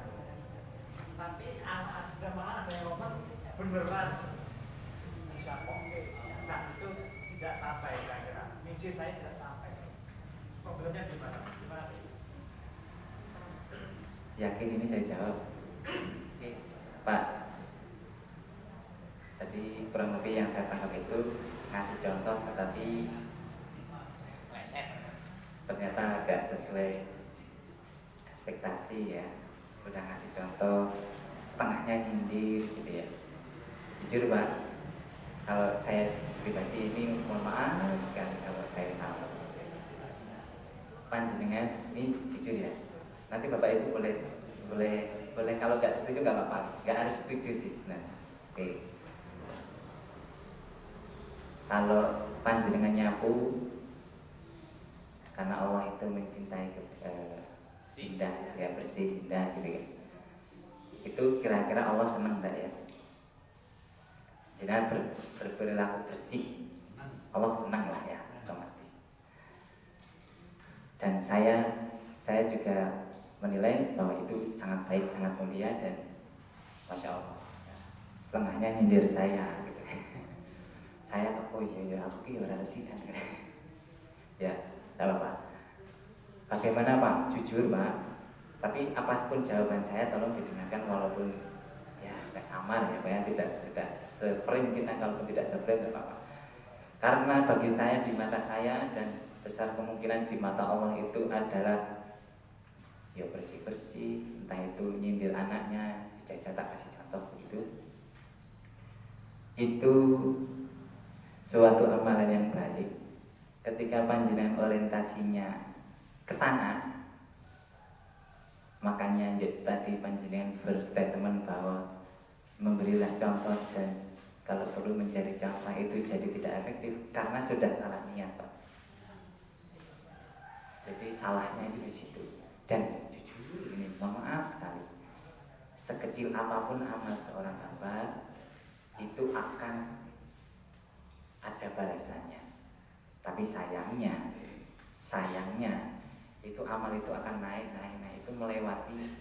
Tapi ada malah ada yang ngomong beneran bisa oke. Nah itu tidak sampai, kira-kira misi saya tidak sampai. Problemnya gimana? Gimana sih? Yakin ini saya jawab. Pak, tadi kurang lebih yang saya tangkap itu ngasih contoh, tetapi ternyata agak sesuai ekspektasi ya. Udah ngasih contoh, setengahnya nyindir gitu ya. Jujur Pak, kalau saya pribadi ini mohon maaf sekali kalau saya salah. Panjenengan ini jujur ya. Nanti Bapak Ibu boleh kalau nggak setuju nggak apa-apa, nggak harus setuju sih. Nah, oke. Kalau panjenengan nyapu, karena Allah itu mencintai indah, ya bersih, indah gitu ya. Itu kira-kira Allah senang enggak ya? panjenengan berperilaku bersih, Allah senang lah ya otomatis. Dan saya juga menilai bahwa itu sangat baik, sangat mulia, dan Masya Allah setengahnya nyindir saya gitu. Saya oh iya aku ki ora resikan. Ya, tidak apa-apa. Bagaimana Pak? Jujur Pak. Tapi apapun jawaban saya tolong didengarkan walaupun ya nggak sama ya Pak ya, tidak se-frame kita, kalaupun tidak se-frame tidak apa-apa. Karena bagi saya, di mata saya dan besar kemungkinan di mata Allah itu adalah ya bersih-bersih, entah itu nyindir anaknya, jajan tak kasih contoh begitu. Itu suatu amalan yang baik ketika panjenengan orientasinya ke sana. Makanya tadi panjenengan berstatement bahwa memberilah contoh, dan kalau perlu menjadi contoh itu jadi tidak efektif karena sudah salah niat Pak. Jadi salahnya itu di situ. Dan jujur ini mohon maaf sekali, sekecil apapun amal seorang hamba itu akan ada balasannya. Tapi sayangnya itu amal itu akan naik itu melewati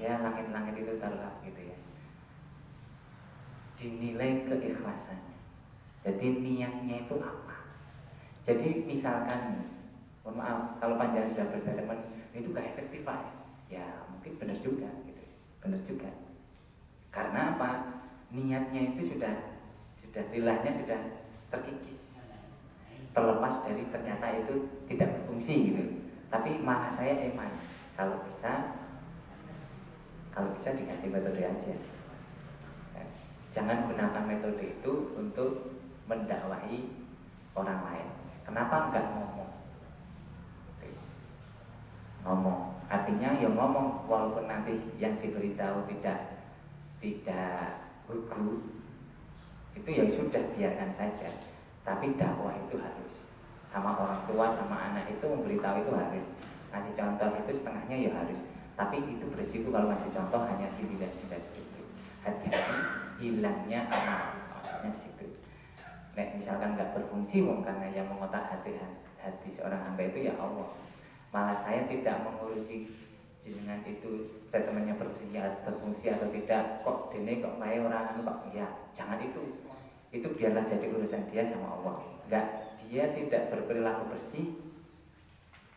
ya langit-langit itu taruhlah gitu ya. Dinilai keikhlasannya. Jadi niatnya itu apa? Jadi misalkan mohon maaf kalau panjenengan sudah berstatement itu gak efektif Pak, ya mungkin benar juga gitu. Benar juga. Karena apa? Niatnya itu sudah lilahnya sudah terkikis, terlepas dari ternyata itu tidak berfungsi gitu. Tapi malah saya kalau bisa diganti metode aja. Jangan gunakan metode itu untuk mendakwahi orang lain. Kenapa enggak ngomong? Artinya ya ngomong walaupun nanti yang diberitahu tidak gugu, itu ya sudah biarkan saja. Tapi dakwah itu harus, sama orang tua sama anak itu memberitahu itu harus, ngasih contoh itu setengahnya ya harus. Tapi itu berisiko kalau ngasih contoh hanya sindiran-sindiran itu. Hati-hati hilangnya amal, maksudnya di situ. Misalkan nggak berfungsi karena yang mengotak hati seorang hamba itu ya Allah. Malah saya tidak mengurusi jenengan itu statementnya berfungsi atau tidak, kok dene kok bae orang kok ya, jangan itu biarlah jadi urusan dia sama Allah. Enggak, dia tidak berperilaku bersih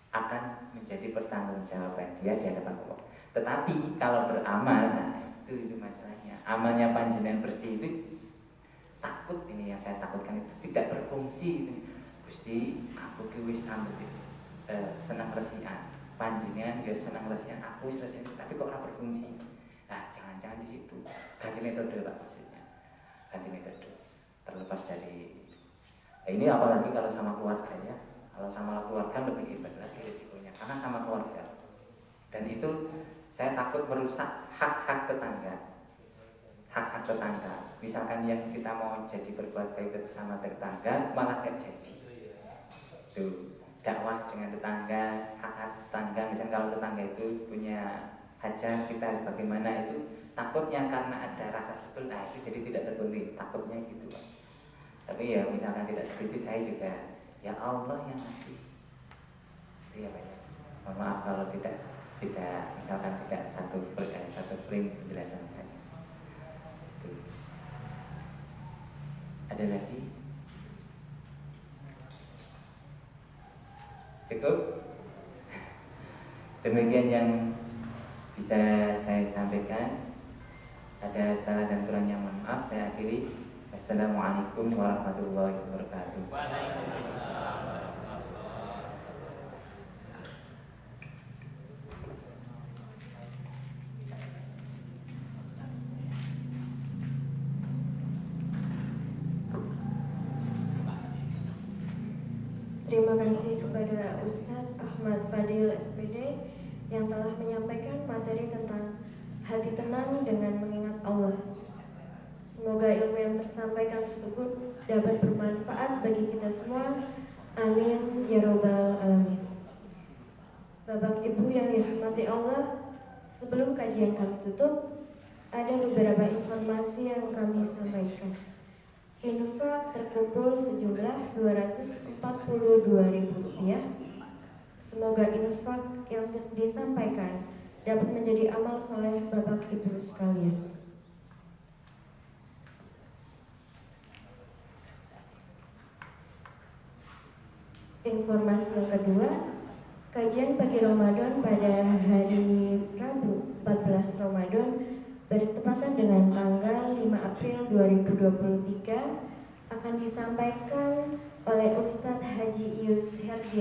akan menjadi pertanggungjawaban dia di hadapan Allah. Tetapi kalau beramal, nah itu masalahnya. Amalnya panjenengan bersih itu takut, ini yang saya takutkan itu tidak berfungsi. Gusti aku ki wis senang resikan, panjenengan ya senang resikan, aku wis resikan tapi kok ora berfungsi. Nah, jangan-jangan di situ. Ganti metode Pak, maksudnya. Ganti metode. Terlepas dari ini, apalagi kalau sama keluarga ya. Kalau sama keluarga lebih hebat lagi risikonya, karena sama keluarga. Dan itu saya takut merusak hak-hak tetangga. Hak-hak tetangga. Misalkan yang kita mau jadi berbuat baik sama tetangga malah gak jadi. Tuh, dakwah dengan tetangga, hak-hak tetangga. Misalkan kalau tetangga itu punya hajat, kita harus bagaimana, itu takutnya karena ada rasa sebel, nah itu jadi tidak terpenuhi. Takutnya gitu Pak. Tapi ya misalkan tidak seperti saya juga, ya Allah yang ngasih. Iya Pak ya. Mohon maaf kalau tidak misalkan tidak satu frame penjelasan saya. Ada lagi? Cukup? Demikian yang bisa saya sampaikan. Ada salah dan kurangnya mohon maaf. Saya akhiri. Assalamualaikum warahmatullahi wabarakatuh. Terima kasih kepada Ustadz Ahmad Fadil SPD yang telah menyampaikan materi tentang hati tenang dengan mengingat Allah. Semoga ilmu yang tersampaikan tersebut dapat bermanfaat bagi kita semua. Amin ya robbal alamin. Bapak Ibu yang dirahmati Allah, sebelum kajian kami tutup, ada beberapa informasi informasi yang kami sampaikan. Infak terkumpul sejumlah Rp242.000. Semoga infak yang disampaikan dapat menjadi amal soleh Bapak Ibu sekalian. Informasi yang kedua, kajian pagi Ramadan pada hari Rabu 14 Ramadan bertepatan dengan tanggal 5 April 2023 akan disampaikan oleh Ustadz Haji Ius Herdian